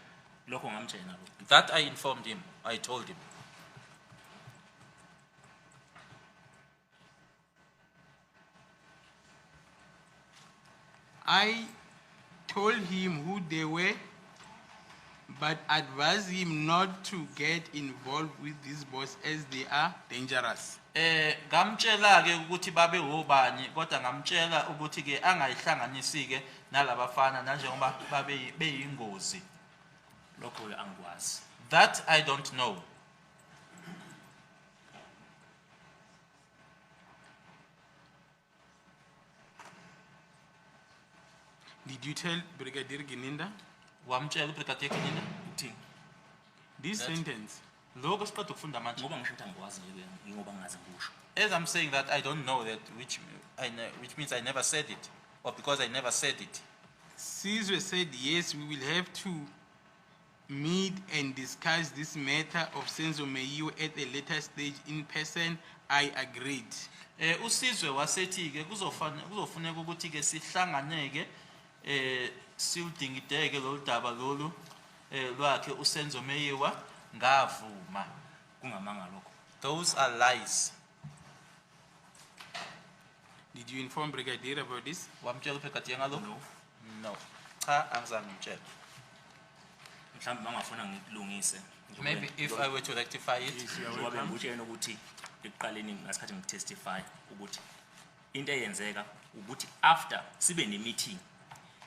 Speaker 3: Lokho ngamtshela lokho.
Speaker 2: That I informed him. I told him.
Speaker 1: I told him who they were, but advised him not to get involved with these boys as they are dangerous.
Speaker 2: Ngamtshela ke ukuthi babe obani kodwa ngamtshela ukuthi ke angayihlanganisi ke nalabafana nanjengoba babe beyingozi.
Speaker 3: Lokho angikwazi.
Speaker 2: That I don't know.
Speaker 1: Did you tell Brigadier Gininda
Speaker 2: Wamtshela uBrigadier Gininda
Speaker 3: Uthini?
Speaker 1: this
Speaker 2: That-
Speaker 1: sentence?
Speaker 2: lokho siqeda ukufunda manje.
Speaker 3: Ngoba ngisho ukuthi angikwazi nje ngoba ngazi ngisho.
Speaker 2: As I'm saying that I don't know that which means I never said it or because I never said it.
Speaker 1: Sizwe said yes, we will have to meet and discuss this matter of Senzo Meyiwe at a later stage in person. I agreed.
Speaker 2: Usizwe wasethi ke kuzofuneka ukuthi ke sihlanganeke siudingideke lo daba lolu lwakhe uSenzo Meyiwa ngavuma.
Speaker 3: Kungamanga lokho.
Speaker 2: Those are lies.
Speaker 1: Did you inform Brigadier about this?
Speaker 2: Wamtshela uBrigadier ngalokho?
Speaker 3: No.
Speaker 2: No. Cha angizange ngimtshela.
Speaker 3: Mhlawumbe mangafuna ngikulungise.
Speaker 2: Maybe if I were to rectify it.
Speaker 3: Ngoba bengikutshela ukuthi ekuqaleni ngasikhathi ngitestify ukuthi into eyenzeka ukuthi after sibe ne-meeting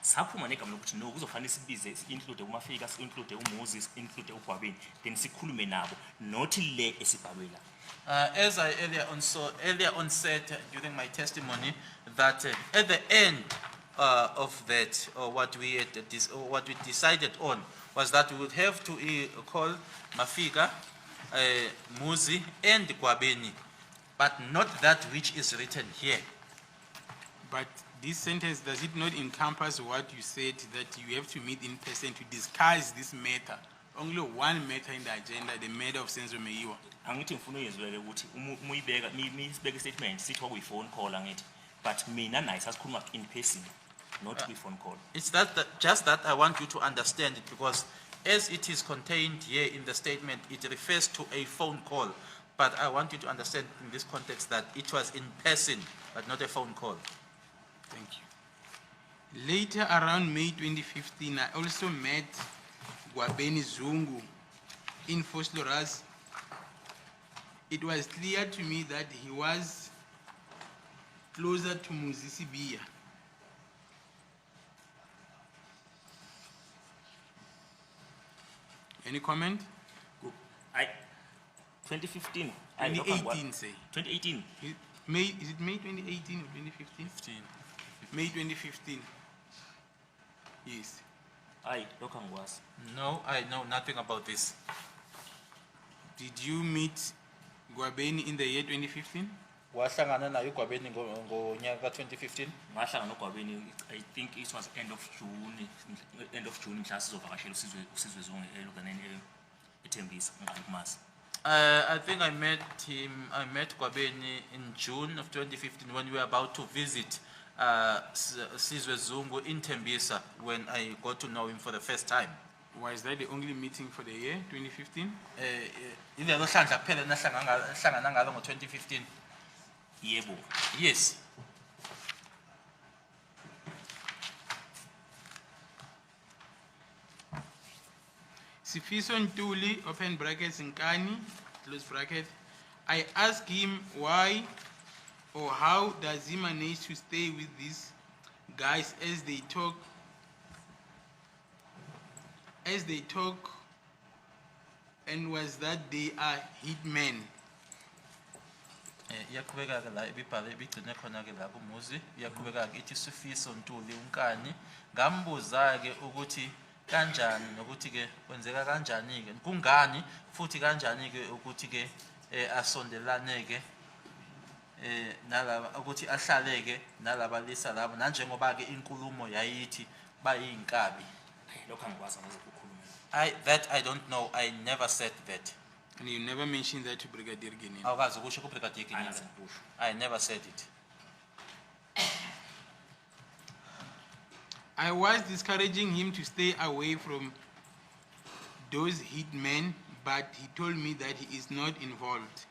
Speaker 3: saphuma negama lokuthi no kuzofanele sibize si-include uMafika si-include uMuzi si-include uGwabeni then sikhulume nabo not le esibhalwe la.
Speaker 2: As I earlier on said during my testimony, that at the end of that, what we decided on was that we would have to call Mafika, Muzi, and Gwabeni, but not that which is written here.
Speaker 1: But this sentence, does it not encompass what you said, that you have to meet in person to discuss this matter? Only one matter in the agenda, the matter of Senzo Meyiwa.
Speaker 3: Angithi ngifuna uyezwele ukuthi umuyibeka misibeka statement sithi kwakuyi-phone call angithi but mina naye sasikhuluma in person not kwi-phone call.
Speaker 2: It's just that I want you to understand it, because as it is contained here in the statement, it refers to a phone call. But I want you to understand in this context that it was in person, but not a phone call.
Speaker 1: Thank you. Later, around May 2015, I also met Gwabeni Zungu in Vosloorus. It was clear to me that he was closer to Muzi Sibiya. Any comment?
Speaker 3: 2015.
Speaker 1: 2018, say.
Speaker 3: 2018.
Speaker 1: Is it May 2018 or 2015? May 2015. Yes.
Speaker 3: Ayi, lokho angikwazi.
Speaker 2: No, I know nothing about this.
Speaker 1: Did you meet Gwabeni in the year 2015?
Speaker 2: Wahlangana naye uGwabeni ngonyaka 2015.
Speaker 3: Ngahlangana noGwabeni, I think it was end of June mhla sizovakashela uSizwe Zungu elokaneni eThembisa ngikumazi.
Speaker 2: I think I met Gwabeni in June of 2015 when we were about to visit Sizwe Zungu in Tembisa, when I got to know him for the first time.
Speaker 1: Was that the only meeting for the year 2015?
Speaker 2: Ilelo hlandla kuphela nahlangana ngalo ngo-2015.
Speaker 3: Yebo.
Speaker 2: Yes.
Speaker 1: Sifiso Ntuli, open brackets, Nkani, close bracket. I asked him why or how does he manage to stay with these guys as they talk, and was that they are hitmen.
Speaker 2: Iyaqhubeka ke la ibibhale ibigcine khona ke la kuMuzi, iyaqhubeka ke ithi Sifiso Ntuli uNkani, ngambuza ke ukuthi kanjani nokuthi ke kwenzeka kanjani ke kungani futhi kanjani ke ukuthi ke asondelane ke nalaba ukuthi ahlaleke nalabalisa labo nanjengoba ke inkulumo yayithi bayinkabi.
Speaker 3: Lokho angikwazi ukukhuluma.
Speaker 2: That I don't know. I never said that.
Speaker 1: And you never mentioned that to Brigadier Guinea.
Speaker 2: Awukazi ukusho kuBrigadier Guinea. I never said it.
Speaker 1: I was discouraging him to stay away from those hitmen, but he told me that he is not involved.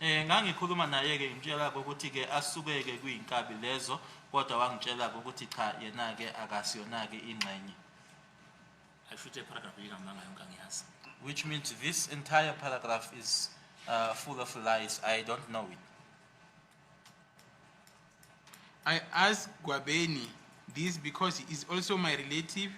Speaker 2: Ngangikhuluma naye ke ngitshela ukuthi ke asukeke kuyinkabi lezo, kodwa wangitshela ukuthi cha yena ke akasiyona ke ingxenye.
Speaker 3: Ayishuthi paragraph ingamanga yonke angiyazi.
Speaker 2: Which means this entire paragraph is full of lies. I don't know it.
Speaker 1: I asked Gwabeni this because he is also my relative.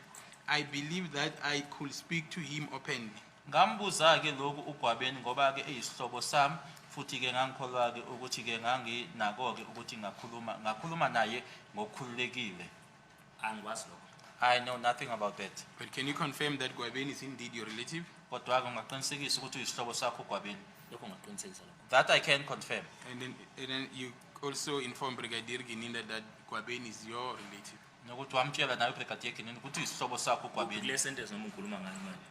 Speaker 1: I believe that I could speak to him openly.
Speaker 2: Ngambuza ke lokhu uGwabeni ngoba ke eyisihlobo sami futhi ke ngangikholwa ke ukuthi ke nganginako ke ukuthi ngakhuluma naye ngokukhululekile.
Speaker 3: Angikwazi lokho.
Speaker 2: I know nothing about that.
Speaker 1: But can you confirm that Gwabeni is indeed your relative?
Speaker 2: Kodwa ke ngaqinisekisa ukuthi uyisihlobo sakho uGwabeni.
Speaker 3: Lokho ngaqinisekisa lokho.
Speaker 2: That I can confirm.
Speaker 1: And then you also inform Brigadier Gininda that Gwabeni is your relative.
Speaker 2: Nokuthi wamtshela naye uBrigadier Gininda ukuthi uyisihlobo sakho uGwabeni.
Speaker 3: Kule sentence noma ukhuluma ngani manje?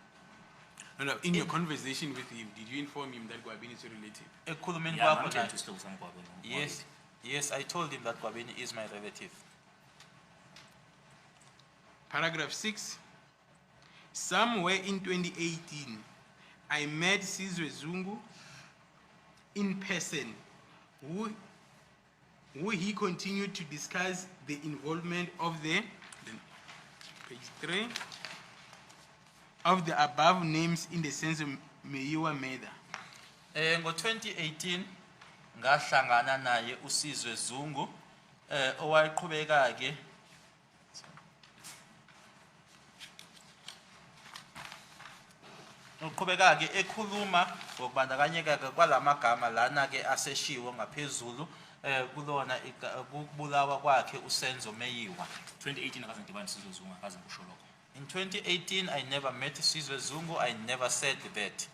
Speaker 1: No, in your conversation with him, did you inform him that Gwabeni is your relative?
Speaker 2: Ekhulumeni
Speaker 3: Yeah,
Speaker 2: kwakho
Speaker 3: ngitshela
Speaker 2: naye.
Speaker 3: ukuthi isihlobo sami uGwabeni.
Speaker 2: Yes, I told him that Gwabeni is my relative.
Speaker 1: Paragraph 6. Somewhere in 2018, I met Sizwe Zungu in person, who he continued to discuss the involvement of page 3, of the above names in the sense of Meyiwa matter.
Speaker 2: Ngo 2018 ngahlangana naye uSizwe Zungu owaqhubeka ke uqhubeka ke ekhuluma ngokubandakanyeka kwalamagama lana ke aseshiwo ngaphezulu kulona ukubulawa kwakhe uSenzo Meyiwa.
Speaker 3: 2018 akaze ngidibane Sizwe Zungu akaze ngisho lokho.
Speaker 2: In 2018 I never met Sizwe Zungu, I never said that.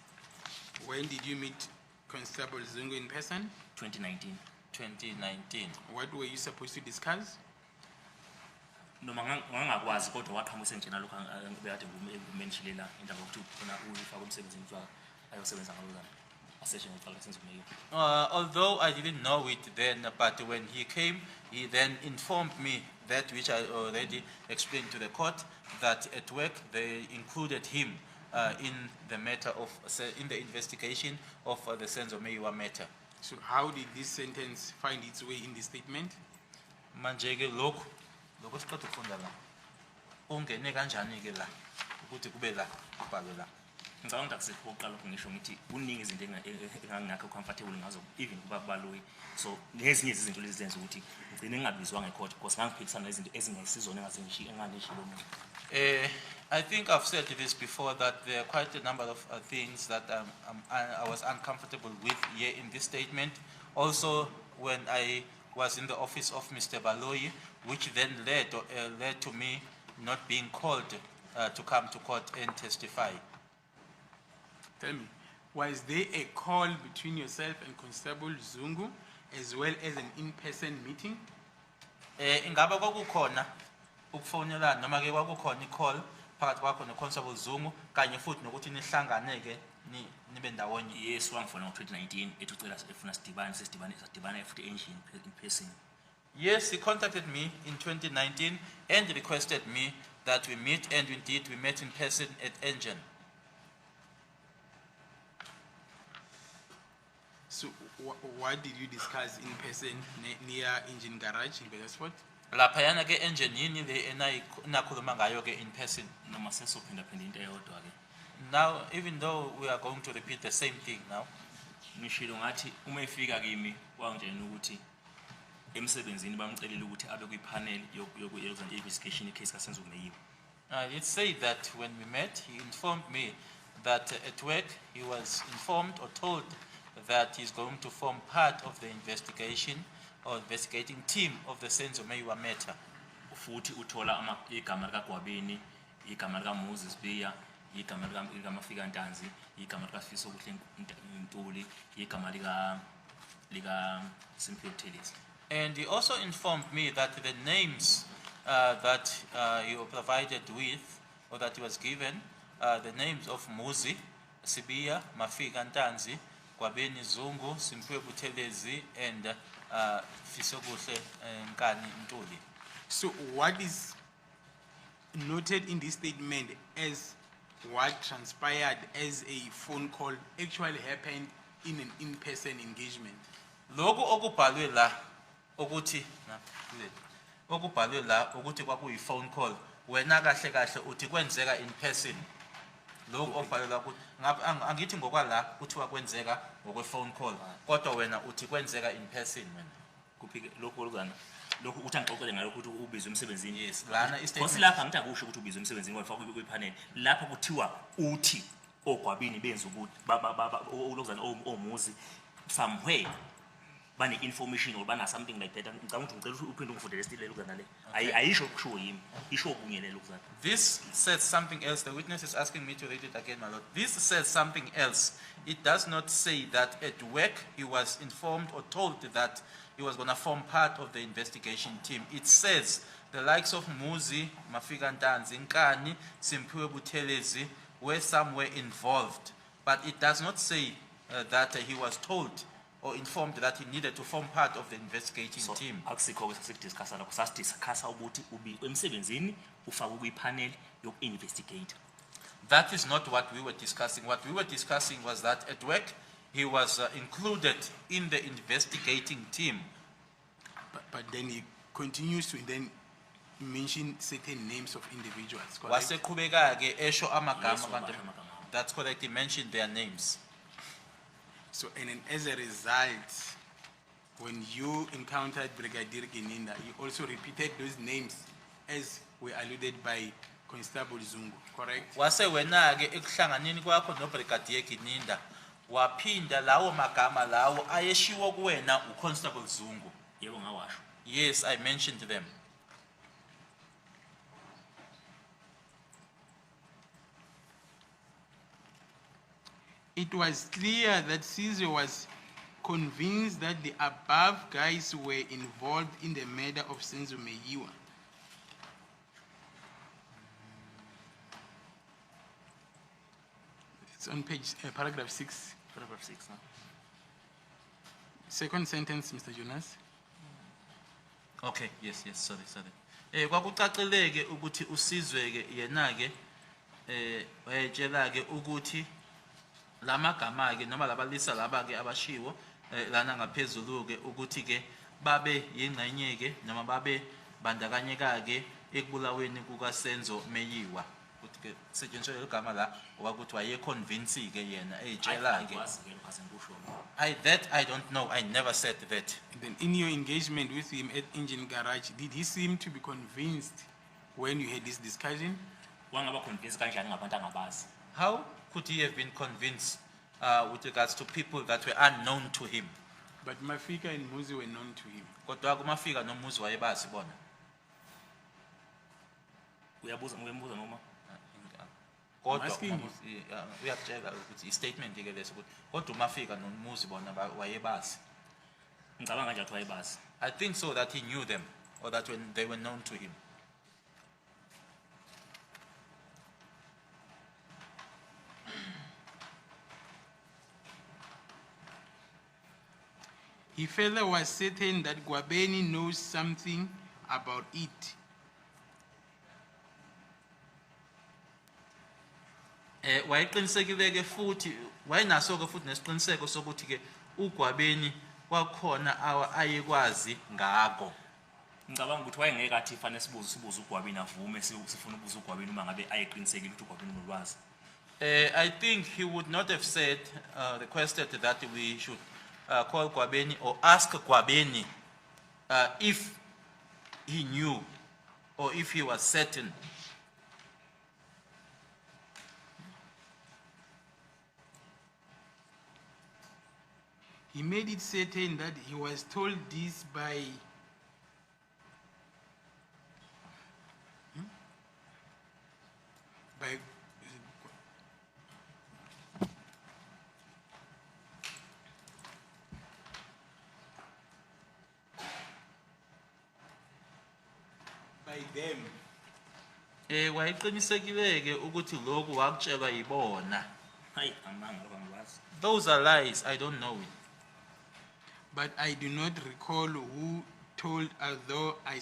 Speaker 1: When did you meet Constable Zungu in person?
Speaker 3: 2019.
Speaker 2: 2019.
Speaker 1: What were you supposed to discuss?
Speaker 3: Noma ngangakwazi kodwa waqhamusa nje nalokho bekade ngumentionela indaba yokuthi khona uyifaka umsebenzi mfaka ayosebenza ngalozana. Aseshe ngifaka Senzo Meyiwa.
Speaker 2: Although I didn't know it then, but when he came, he then informed me that which I already explained to the court, that at work they included him in the matter of, in the investigation of the Senzo Meyiwa matter.
Speaker 1: So how did this sentence find its way in the statement?
Speaker 2: Manje ke lokho siqeda ukufunda la. Ungene kanjani ke la ukuthi kube la kubhalwe la.
Speaker 3: Ngicabanga ukuthi akusekho oqala ukungisho ngithi kuningi izinto engangakho comfortable ngazo even kuba kubaloi. So nezinye izinto lezi zenza ukuthi ngicine ngingabizwa ngecourt because ngangiphikisana nezinto ezingesizona enganishilo mina.
Speaker 2: I think I've said this before, that there are quite a number of things that I was uncomfortable with here in this statement. Also, when I was in the office of Mr. Baloyi, which then led to me not being called to come to court and testify.
Speaker 1: Tell me, was there a call between yourself and Constable Zungu as well as an in-person meeting?
Speaker 2: Ingaba kwakukhona ukufonelana noma ke kwakukhona i-call phakathi kwakho no-Constable Zungu kanye futhi nokuthi nihlangane ke nibe ndawonye?
Speaker 3: Yes, wangifona ngo-2019 ethi ucela efuna sidibane futhi engine in person.
Speaker 2: Yes, he contacted me in 2019 and requested me that we meet, and indeed we met in person at Engine.
Speaker 1: So what did you discuss in person near Engine Garage in Beresford?
Speaker 2: Laphayana ke Engine yini le enakhuluma ngayo ke in person?
Speaker 3: Noma sesophinda-phinda into eyodwa ke.
Speaker 2: Now, even though we are going to repeat the same thing now,
Speaker 3: Ngishilo ngathi uma efika kimi wangitshela ukuthi emsebenzini bamcelile ukuthi abe kwi-panel yokuyenza investigation case kaSenzo Meyiwa.
Speaker 2: it said that when we met, he informed me that at work he was informed or told that he's going to form part of the investigation or investigating team of the Senzo Meyiwa matter.
Speaker 3: Futhi uthola igama likaGwabeni, igama likaMoses Biya, igama likaMafika Ntanzi, igama likaFiso Kuhle Ntuli, igama lika Simphiwe Buthelezi.
Speaker 2: And he also informed me that the names that he provided with, or that he was given, the names of Muzi, Sibiya, Mafika Ntanzi, Gwabeni Zungu, Simphiwe Buthelezi, and Fiso Kuhle Ntuli.
Speaker 1: So what is noted in this statement as what transpired as a phone call actually happened in an in-person engagement?
Speaker 2: Loku okubhalwe la ukuthi okubhalwe la ukuthi kwakuyi phone call, wena kahle kahle uthi kwenzeka in person. Loku okubhalwe la ukuthi angithi ngokwala kuthiwa kwenzeka ngokwe phone call, kodwa wena uthi kwenzeka in person wena.
Speaker 3: Kuphike lokho oluzana lokho uthi angixoxele ngalokho ukuthi ubizwe emsebenzini.
Speaker 2: Yes, lana
Speaker 3: Because
Speaker 2: istatement.
Speaker 3: lapha ngithi akusho ukuthi ubizwe emsebenzini wafaka kwi-panel. Lapha kuthiwa uthi oGwabini benza ukuthi oluzana oMuzi somewhere bane information or bana something like that. Ngicabanga ukuthi ngicela ukuthi uphinde ungifundele still lokuzana le. Ayisho kusho yimi, isho okunye lokuzana.
Speaker 2: This says something else. The witness is asking me to read it again, my lord. This says something else. It does not say that at work he was informed or told that he was going to form part of the investigation team. It says the likes of Muzi, Mafika Ntanzi, Nkani, Simphiwe Buthelezi were somewhere involved. But it does not say that he was told or informed that he needed to form part of the investigating
Speaker 3: So
Speaker 2: team.
Speaker 3: akusikho sesidiscussa lapho sasidiscussa ukuthi emsebenzini ufake kwi-panel yoku-investigate.
Speaker 2: That is not what we were discussing. What we were discussing was that at work, he was included in the investigating team.
Speaker 1: But then he continues to then mention certain names of individuals, correct?
Speaker 2: Waseqhubeka ke esho amagama
Speaker 3: Yes,
Speaker 2: abantu.
Speaker 3: wabasho amagama.
Speaker 2: That's correct. He mentioned their names.
Speaker 1: So, and then as a result, when you encountered Brigadier Gininda, you also repeated those names as were alluded by Constable Zungu, correct?
Speaker 2: Wase wena-ke ekuhlanganeni kwakho noBrigadier Gininda waphinda lawo magama lawo ayeshiwo kuwena uConstable Zungu.
Speaker 3: Yebo ngawasho.
Speaker 2: Yes, I mentioned them.
Speaker 1: It was clear that Caesar was convinced that the above guys were involved in the murder of Senzo Meyiwa. It's on page, paragraph 6,
Speaker 3: Paragraph 6, no?
Speaker 1: second sentence, Mr. Jonas.
Speaker 2: Okay, yes, sorry. Kwakucacile-ke ukuthi uSizwe-ke yena-ke wayetshela-ke ukuthi lamagama-ke noma labalisa laba-ke abashiwo lana ngaphezulu-ke ukuthi-ke babe yingxenye-ke noma babe bandakanyeka-ke ekubulaweni kukaSenzo Meyiwa. Ukuthi-ke setshenziswa lelo gama la ukuthi wayeconvince-ke yena eyitshela-ke.
Speaker 3: Angikwazi-ke lokho asengikusho.
Speaker 2: That I don't know. I never said that.
Speaker 1: Then in your engagement with him at Engine Garage, did he seem to be convinced when you had this discussion?
Speaker 3: Wangaba convinced kanjani ngabantu angabazi?
Speaker 2: How could he have been convinced with regards to people that were unknown to him?
Speaker 1: But Mafika and Muzi were known to him.
Speaker 2: Kodwa kumafika noMuzi wayebazi bona.
Speaker 3: Uyambuza noma?
Speaker 2: Kodwa
Speaker 1: asking you.
Speaker 2: uyakutshela ukuthi i-statement ke leso ukuthi kodwa umafika noMuzi bona wayebazi.
Speaker 3: Ngicabanga nje ukuthi wayebazi.
Speaker 2: I think so that he knew them or that when they were known to him.
Speaker 1: He further was certain that Gwabeni knows something about it.
Speaker 2: Wayeqinisekile-ke futhi wayenaso-ke futhi nesiqiniseko sokuthi-ke uGwabeni kwakhona ayekwazi ngako.
Speaker 3: Ngicabanga ukuthi wayengeke athi fanele sibuze uGwabini avume sifuna ukubuza uGwabini uma ngabe ayeqinisekile ukuthi uGwabini unolwazi.
Speaker 2: I think he would not have said, requested that we should call Gwabeni or ask Gwabeni if he knew or if he was certain.
Speaker 1: He made it certain that he was told this by them.
Speaker 2: Wayeqinisekile-ke ukuthi lokhu wakutshelwa yibona.
Speaker 3: Hayi, angimanga lokho angikwazi.
Speaker 2: Those are lies, I don't know it.
Speaker 1: But I do not recall who told, although I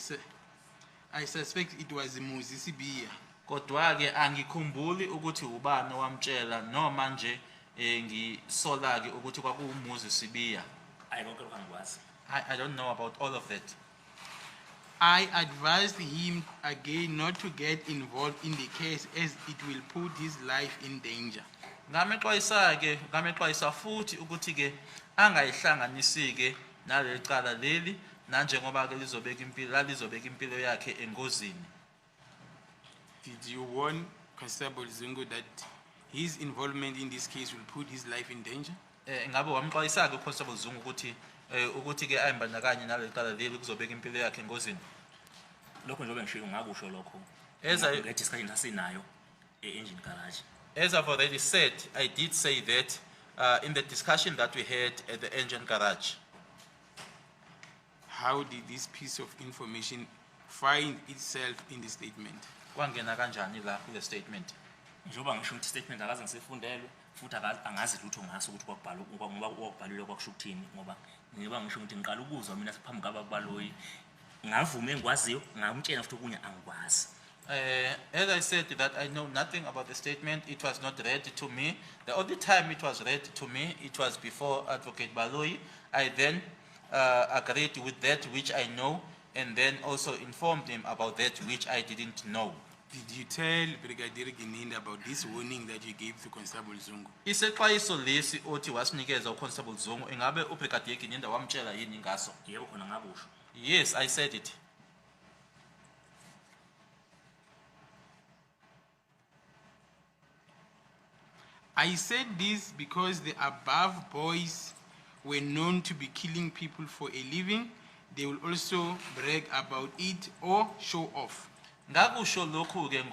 Speaker 1: suspect it was Muzi Sibiya.
Speaker 2: Kodwa-ke angikhumbuli ukuthi ubani owamtshela noma nje ngisola-ke ukuthi kwakuwuMuzi Sibiya.
Speaker 3: Hayi konke lokho angikwazi.
Speaker 2: I don't know about all of that.
Speaker 1: I advised him again not to get involved in the case as it will put his life in danger.
Speaker 2: Ngamexwayisa futhi ukuthi-ke angayihlanganisi-ke naleli cala leli nanjengoba-ke lizobeka impilo yakhe engozini.
Speaker 1: Did you warn Constable Zungu that his involvement in this case will put his life in danger?
Speaker 2: Ngabe wamxwayisa-ke uConstable Zungu ukuthi-ke ayimbandakanye naleli cala leli kuzobeka impilo yakhe engozini?
Speaker 3: Lokho njengoba ngishilo ngakusho lokho.
Speaker 2: As
Speaker 3: Nge-discussion sasinayo e-Engine Garage.
Speaker 2: I've already said, I did say that in the discussion that we had at the Engine Garage.
Speaker 1: How did this piece of information find itself in the statement?
Speaker 2: Kwangena kanjani la kule statement?
Speaker 3: Njengoba ngisho ukuthi statement akaze ngisefundelwe futhi angazi lutho ngaso ukuthi kwakubhalwe kwakusho ukuthini ngoba ngiba ngisho ukuthi ngiqala ukuzwa mina phambi kwababaloyi ngavume engikwaziyo ngamtshela futhi okunye angikwazi.
Speaker 2: As I said that I know nothing about the statement, it was not read to me. The only time it was read to me, it was before Advocate Baloyi. I then agreed with that which I know and then also informed him about that which I didn't know.
Speaker 1: Did you tell Brigadier Gininda about this warning that you gave to Constable Zungu?
Speaker 2: Isexwayiso lesi othi wasinikeza uConstable Zungu ingabe uBrigadier Gininda wamtshela yini ngaso?
Speaker 3: Yebo khona ngakusho.
Speaker 2: Yes, I said it.
Speaker 1: I said this because the above boys were known to be killing people for a living. They will also brag about it or show off.
Speaker 2: Ngakusho lokhu ke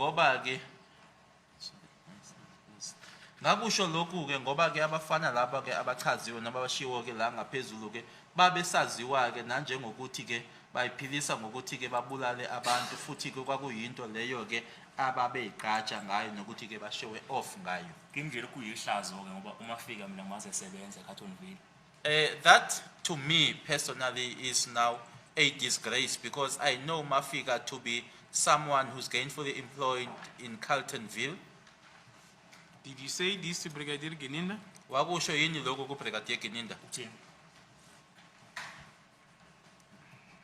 Speaker 2: ngoba ke abafana laba ke abachaziwe nabashiwo ke la ngaphezulu ke babesaziwa ke nanjengokuthi ke bayiphilisa ngokuthi ke babulale abantu futhi ke kwakuyinto leyo ke ababeyigqatsha ngayo nokuthi ke bashowe off ngayo.
Speaker 3: Kimi nje kuyihlazo ke ngoba uma fika mina ngimaze esebenza eCartonville.
Speaker 2: That to me personally is now a disgrace because I know Mafika to be someone who's gainfully employed in Carltonville.
Speaker 1: Did you say this to Brigadier Gininda?
Speaker 2: Wakusho yini lokho kuBrigadier Gininda?
Speaker 3: Uthini?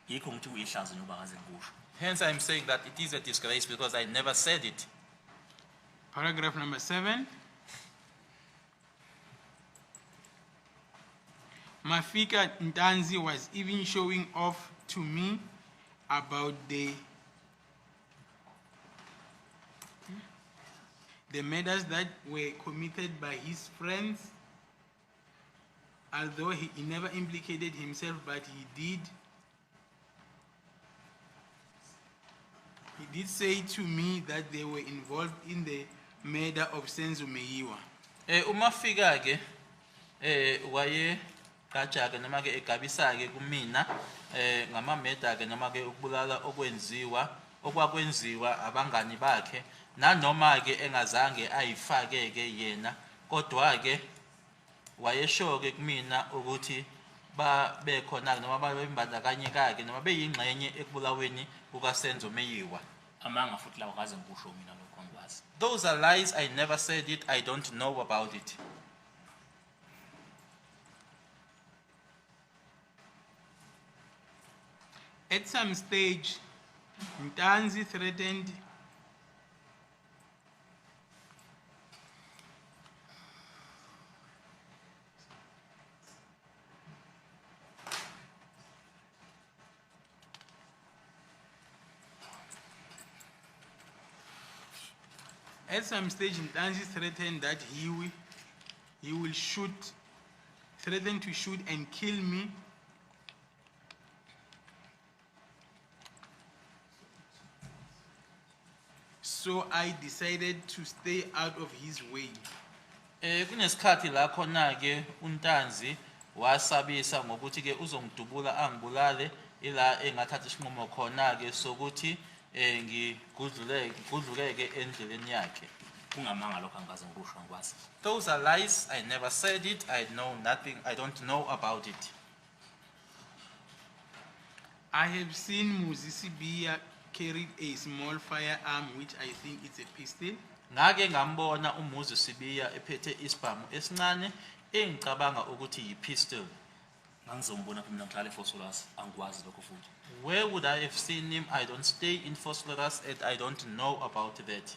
Speaker 3: Yikho ngithi kuyihlazo njengoba ngaze ngikusho.
Speaker 2: Hence I'm saying that it is a disgrace because I never said it.
Speaker 1: Paragraph number 7. Mafika Ntanzi was even showing off to me about the murders that were committed by his friends, although he never implicated himself, but he did say to me that they were involved in the murder of Senzo Meyiwa.
Speaker 2: Umafika ke waye kacha ke noma ke egabisa ke kumina ngamameda ke noma ke ukubulala okwakwenziwa abangani bakhe nanoma ke engazange ayifake ke yena kodwa ke wayesho ke kumina ukuthi ba bekhona noma babembandakanyeka ke noma beyingxenye ekubulaweni kukaSenzo Meyiwa.
Speaker 3: Amanga futhi lawo kaze ngikusho mina lokho ngikwazi.
Speaker 2: Those are lies. I never said it. I don't know about it.
Speaker 1: At some stage, Ntanzi threatened that he will threaten to shoot and kill me. So I decided to stay out of his way.
Speaker 2: Kunesikhathi la khona ke uNtanzi wasabisa ngokuthi ke uzongidubula angibulale ila engathatha isinqumo khona ke sokuthi ngigudluleke endleleni yakhe.
Speaker 3: Kungamanga lokho angikaze ngikusho ngikwazi.
Speaker 2: Those are lies. I never said it. I know nothing. I don't know about it.
Speaker 1: I have seen Muzi Sibiya carried a small firearm, which I think it's a pistol.
Speaker 2: Ngake ngambona uMuzi Sibiya ephethe isibhamu esincane engicabanga ukuthi yipistol.
Speaker 3: Ngangizombona mina ngihlala eFosulas angikwazi lokho futhi.
Speaker 2: Where would I have seen him? I don't stay in Vosloorus and I don't know about that.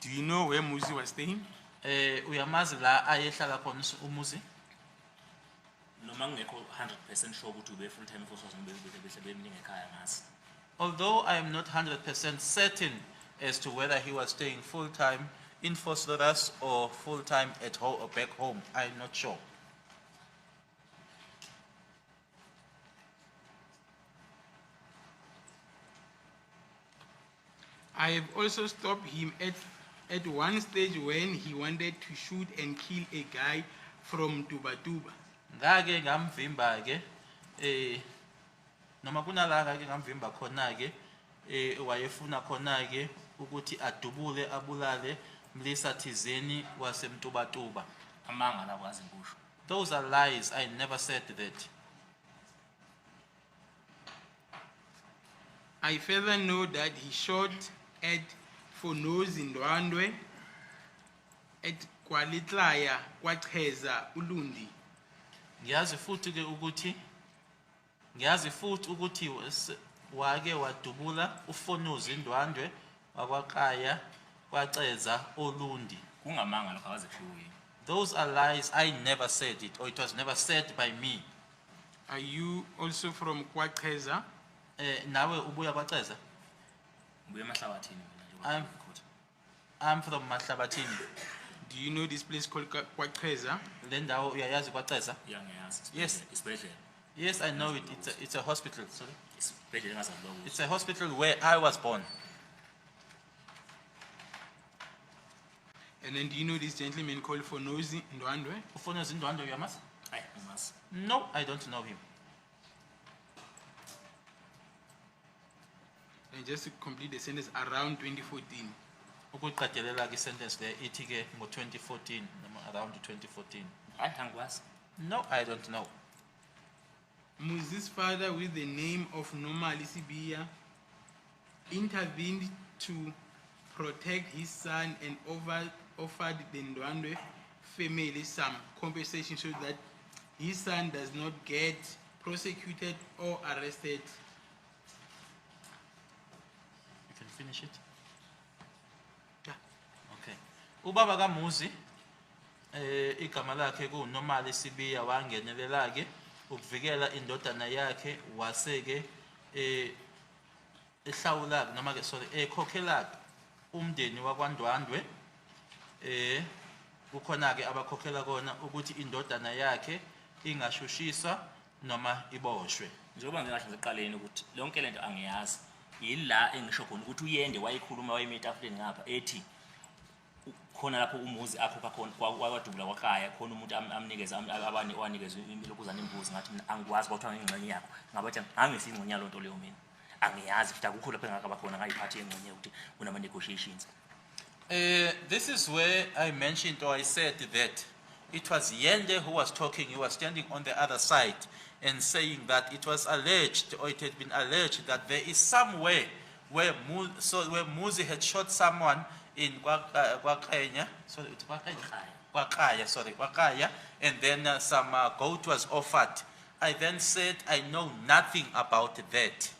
Speaker 1: Do you know where Muzi was staying?
Speaker 2: Uyamazi la ayehlala khona uMuzi?
Speaker 3: Noma ngekho 100% sure ukuthi ube full time eFosulas bese bemningi ekhaya ngazi.
Speaker 2: Although I am not 100% certain as to whether he was staying full time in Vosloorus or full time at home or back home, I'm not sure.
Speaker 1: I have also stopped him at one stage when he wanted to shoot and kill a guy from Tubatuba.
Speaker 2: Ngake ngamvimba ke noma kunala ke ngamvimba khona ke wayefuna khona ke ukuthi adubule abulale Mlisa thizeni wasemtubatuba.
Speaker 3: Amanga la kwazi ngikusho.
Speaker 2: Those are lies. I never said that.
Speaker 1: I further know that he shot at Fonozi Ndwandwe at Kwalitlaya Kwacheza Ulundi.
Speaker 2: Ngiyazi futhi ukuthi wake wadubula uFonuzi Ndwandwe wakwaKaya kwaCeza Olundi.
Speaker 3: Kungamanga lokho akaze kushiwo.
Speaker 2: Those are lies. I never said it, or it was never said by me.
Speaker 1: Are you also from Kwacheza?
Speaker 2: Nawe ubuya kwaCeza?
Speaker 3: Ngibuye emahlabathini mina
Speaker 2: I'm-
Speaker 3: njengoba court.
Speaker 2: I'm from Mahlabathini.
Speaker 1: Do you know this place called Kwacheza?
Speaker 2: Le ndawo uyayazi kwaCeza?
Speaker 3: Yeah, ngiyazi.
Speaker 2: Yes.
Speaker 3: Isibhedlela.
Speaker 2: Yes, I know it. It's a hospital. Sorry.
Speaker 3: Isibhedlela engazalwa kuso.
Speaker 2: It's a hospital where I was born.
Speaker 1: And then do you know this gentleman called Fonozi Ndwandwe?
Speaker 2: Ufonuzi Ndwandwe uyamazi?
Speaker 3: Hayi, ngimazi.
Speaker 2: No, I don't know him.
Speaker 1: And just to complete the sentence, around 2014.
Speaker 2: Ukuqedelela ke sentence le ithi ke ngo2014 noma around 2014.
Speaker 3: Hayi, angikwazi.
Speaker 2: No, I don't know.
Speaker 1: Muzi's father, with the name of Nomali Sibiya, intervened to protect his son and offered the Ndwandwe family some compensation so that his son does not get prosecuted or arrested.
Speaker 2: You can finish it.
Speaker 1: Yeah.
Speaker 2: Okay. Ubaba kaMuzi igama lakhe kuNomali Sibiya wangenelela ke ukuvikela indodana yakhe waseke ehlawula noma ke sorry ekhokhela umndeni wakwaNdwandwe kukhona ke abakhokhela kona ukuthi indodana yakhe ingashushiswa noma iboshwe.
Speaker 3: Njengoba ngingasho ngiqaleni ukuthi lonke lento angiyazi. Yila engisho khona ukuthi uyende wayikhuluma wayime etafuleni ngapha ethi khona lapho umuzi akhokha khona kwaDubula kwaKaya khona umuntu amnikeza abanye owanikeza lokuzana imbuzi ngathi mina angikwazi kodwa ngingxenye yakho ngabathi angisingxenya lonto leyo mina angiyazi futhi akukho lapho engakaba khona ngayiphathi engxenye ukuthi kunama negotiations.
Speaker 2: This is where I mentioned or I said that it was Yende who was talking. He was standing on the other side and saying that it was alleged or it had been alleged that there is somewhere where Muzi had shot someone in Kwakaya, sorry, it's Kwakaya, and then some goat was offered. I then said, I know nothing about that.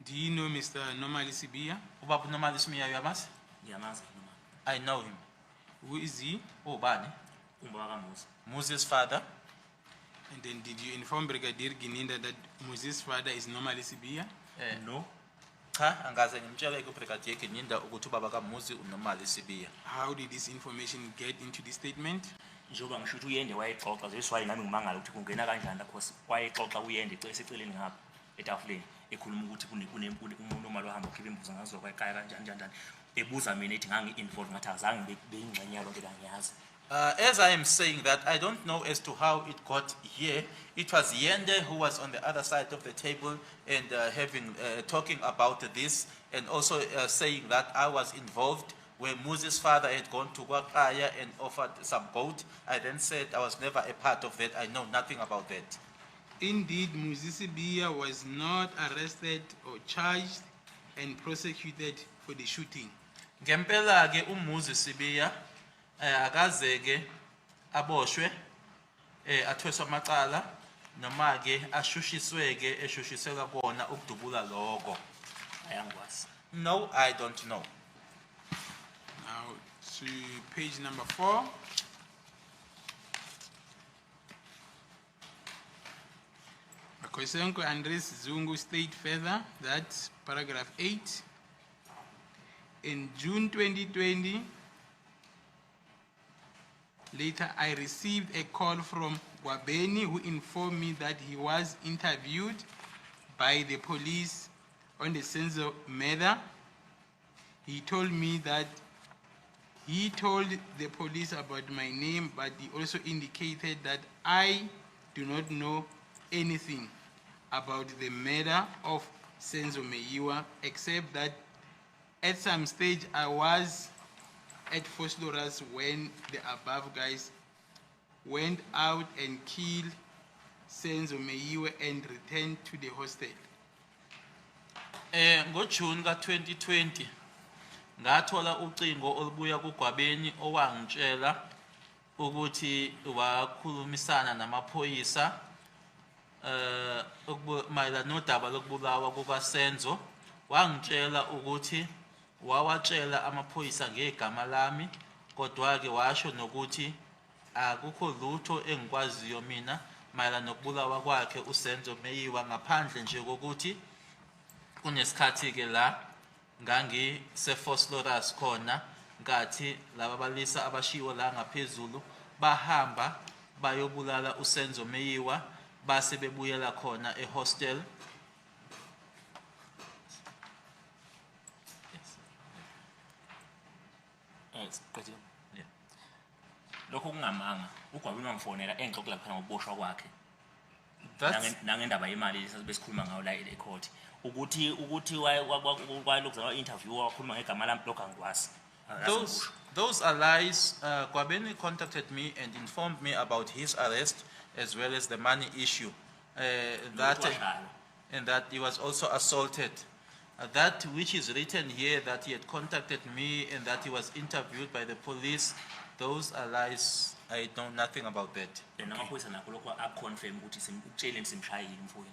Speaker 1: Do you know Mr. Nomali Sibiya?
Speaker 2: Ubaba Nomali Sibiya uyamazi?
Speaker 3: Ngiyamazi noma.
Speaker 2: I know him.
Speaker 1: Who is he?
Speaker 2: Ubani?
Speaker 3: Umbaba kaMuzi.
Speaker 2: Muzi's father.
Speaker 1: And then did you inform Brigadier Gininda that Muzi's father is Nomali Sibiya?
Speaker 3: No.
Speaker 2: Cha, angaze ngimtshele kuBrigadier Gininda ukuthi ubaba kaMuzi uNomali Sibiya.
Speaker 1: How did this information get into this statement?
Speaker 3: Njengoba ngisho ukuthi uyende wayexoxa zeswayi nami ngimangala ukuthi kungena kanjani lapho wayexoxa uyende eseceleni ngapha etafuleni ekhuluma ukuthi umuntu omali ohamba ukhipha imbuzi ngazo kwaKaya kanjani kanjani ebuza mina ethi ngangi-involve ngathi azange beyingxenye yalonto langiyazi.
Speaker 2: As I am saying that, I don't know as to how it got here. It was Yende who was on the other side of the table and talking about this and also saying that I was involved when Muzi's father had gone to Kwakaya and offered some goat. I then said I was never a part of that. I know nothing about that.
Speaker 1: Indeed, Muzi Sibiya was not arrested or charged and prosecuted for the shooting.
Speaker 2: Ngempela ke uMuzi Sibiya akaze ke aboshwe athweswa amacala noma ke ashushiswe ke eshushiselwa kona ukudubula lokho.
Speaker 3: Ayangikwazi.
Speaker 2: No, I don't know.
Speaker 1: Now to page number 4. Kosenko Andres Zungu state further that paragraph 8, in June 2020, later I received a call from Wabeni who informed me that he was interviewed by the police on the Senzo matter. He told me that he told the police about my name, but he also indicated that I do not know anything about the murder of Senzo Meyiwa, except that at some stage I was at Fosloras when the above guys went out and killed Senzo Meyiwa and returned to the hostel.
Speaker 2: NgoJune ka2020 ngathola ucingo olubuya kuGwabeni owangitshela ukuthi wakhulumisana namaphoyisa mayelana nodaba lokubulawa kukaSenzo wangitshela ukuthi wawatshela amaphoyisa ngegama lami kodwa ke washo nokuthi akukho lutho engikwaziyo mina mayelana nokubulawa kwakhe uSenzo Meyiwa ngaphandle nje kokuthi kunesikhathi ke la ngangisefosloras khona ngathi laba balisa abashiwo la ngaphezulu bahamba bayobulala uSenzo Meyiwa base bebuyela khona ehostel.
Speaker 3: Qedile.
Speaker 2: Yeah.
Speaker 3: Lokho kungamanga uGwabini wangifonela engixoxela phela ngokuboshwa kwakhe
Speaker 2: That's
Speaker 3: nangendaba yemali besikhuluma ngayo la ecourt ukuthi wayelokuzama interview wakhuluma ngegama lami lokho angikwazi.
Speaker 2: those are lies. Gwabeni contacted me and informed me about his arrest as well as the money issue. And that he was also assaulted. That which is written here that he had contacted me and that he was interviewed by the police, those are lies. I know nothing about that.
Speaker 3: Namaphoyisa nakho lokho akuconfirm ukuthi simtshele simshayile umfowenu.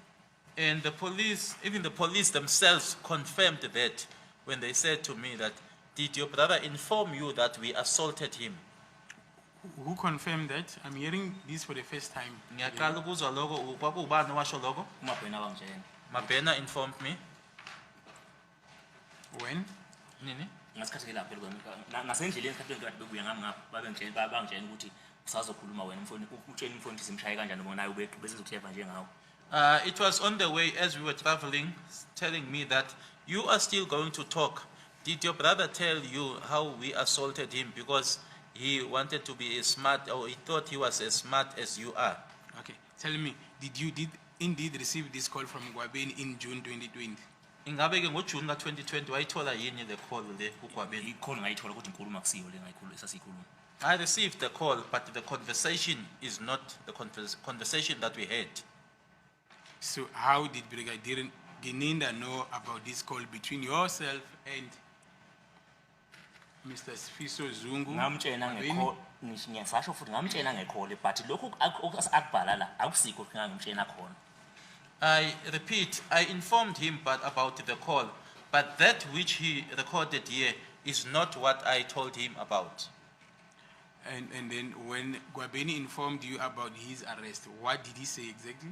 Speaker 2: And the police, even the police themselves confirmed that when they said to me that, did your brother inform you that we assaulted him?
Speaker 1: Who confirmed that? I'm hearing this for the first time.
Speaker 2: Ngiyaqala ukuzwa lokho, kwakubani owasho lokho?
Speaker 3: UMabhena wangitshela.
Speaker 2: Mabhena informed me.
Speaker 1: When?
Speaker 2: Nini?
Speaker 3: Ngasikhathi lapho ngasendleleni esikhathini kade bebuya ngami ngapha bangitshela ukuthi usazokhuluma wena umfowenu utshela umfowenu ukuthi simshaye kanjani bona naye bese uzokutheva njengawo.
Speaker 2: It was on the way as we were traveling, telling me that you are still going to talk. Did your brother tell you how we assaulted him because he wanted to be as smart, or he thought he was as smart as you are?
Speaker 1: Okay. Tell me, did you indeed receive this call from Gwabeni in June 2020?
Speaker 2: Ingabe ke ngoJune ka2020 wayithola yini le call le kuGwabeni?
Speaker 3: Ikhona ngayithola ukuthi inkulumo akusiyo le ngayikhuluma esasiyikhuluma.
Speaker 2: I received the call, but the conversation is not the conversation that we had.
Speaker 1: So how did Brigadier Gininda know about this call between yourself and Mr. Sifiso Zungu?
Speaker 3: Ngamtshela
Speaker 1: Gwabeni?
Speaker 3: ngecall ngiyasasho futhi ngamtshela ngecall but lokho akubhala la akusikho ngangimtshela khona.
Speaker 2: I repeat, I informed him about the call, but that which he recorded here is not what I told him about.
Speaker 1: And then when Gwabeni informed you about his arrest, what did he say exactly?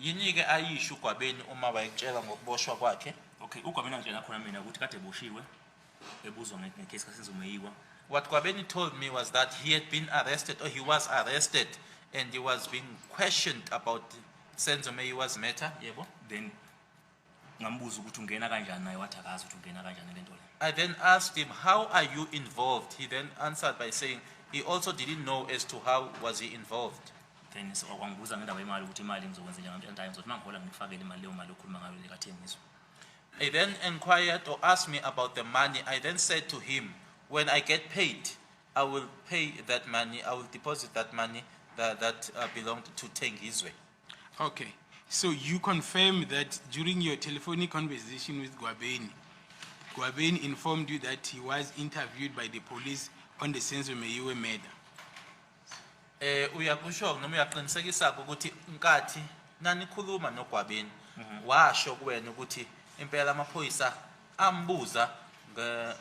Speaker 2: Yini ke ayisho uGwabeni uma wayekutshela ngokuboshwa kwakhe?
Speaker 3: Okay, uGwabeni ngitshela khona mina ukuthi kade eboshiwe ebuzwa ngecase kaSenzo Meyiwa.
Speaker 2: What Gwabeni told me was that he had been arrested, or he was arrested, and he was being questioned about Senzo Meyiwa's matter. Yebo.
Speaker 3: Then ngambuza ukuthi ungena kanjani naye wathi akazi ukuthi ungena kanjani lento le.
Speaker 2: I then asked him, how are you involved? He then answered by saying he also didn't know as to how was he involved.
Speaker 3: Then wangibuza ngendaba yemali ukuthi imali ngizokwenza njani ngamtshela ngizothi mangihola ngifakele imali leyo mali okhuluma ngayo lekathengiswa.
Speaker 2: He then inquired or asked me about the money. I then said to him, when I get paid, I will pay that money, I will deposit that money that belonged to Tengizwe.
Speaker 1: Okay. So you confirm that during your telephonic conversation with Gwabeni, Gwabeni informed you that he was interviewed by the police on the Senzo Meyiwa murder.
Speaker 2: Uyakusho noma uyaqinisekisa ukuthi nkathi nanikhuluma noGwabeni washo kuwena ukuthi impela amaphoyisa ambuza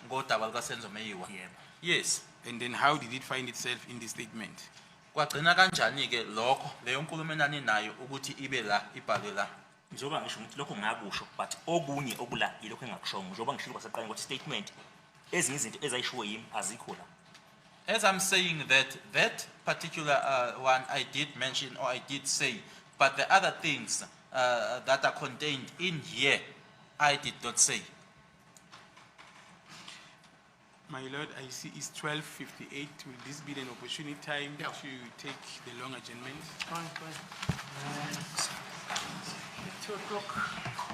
Speaker 2: ngodaba lukaSenzo Meyiwa.
Speaker 3: Yebo.
Speaker 2: Yes.
Speaker 1: And then how did it find itself in the statement?
Speaker 2: Kwagcina kanjani ke lokho leyo nkulumo enani nayo ukuthi ibe la ibhalwe la?
Speaker 3: Njoba ngisho ukuthi lokho ngakusho but okunye okula yilokho engakushongo njoba ngishilo kwaseqala ukuthi statement ezinye izinto ezayishiwo yimi azikho la.
Speaker 2: As I'm saying that particular one I did mention or I did say, but the other things that are contained in here, I did not say.
Speaker 1: My Lord, I see it's 12:58. Will this be an opportunity time
Speaker 5: Yeah.
Speaker 1: to take the long adjournment?
Speaker 5: Fine. 2 o'clock.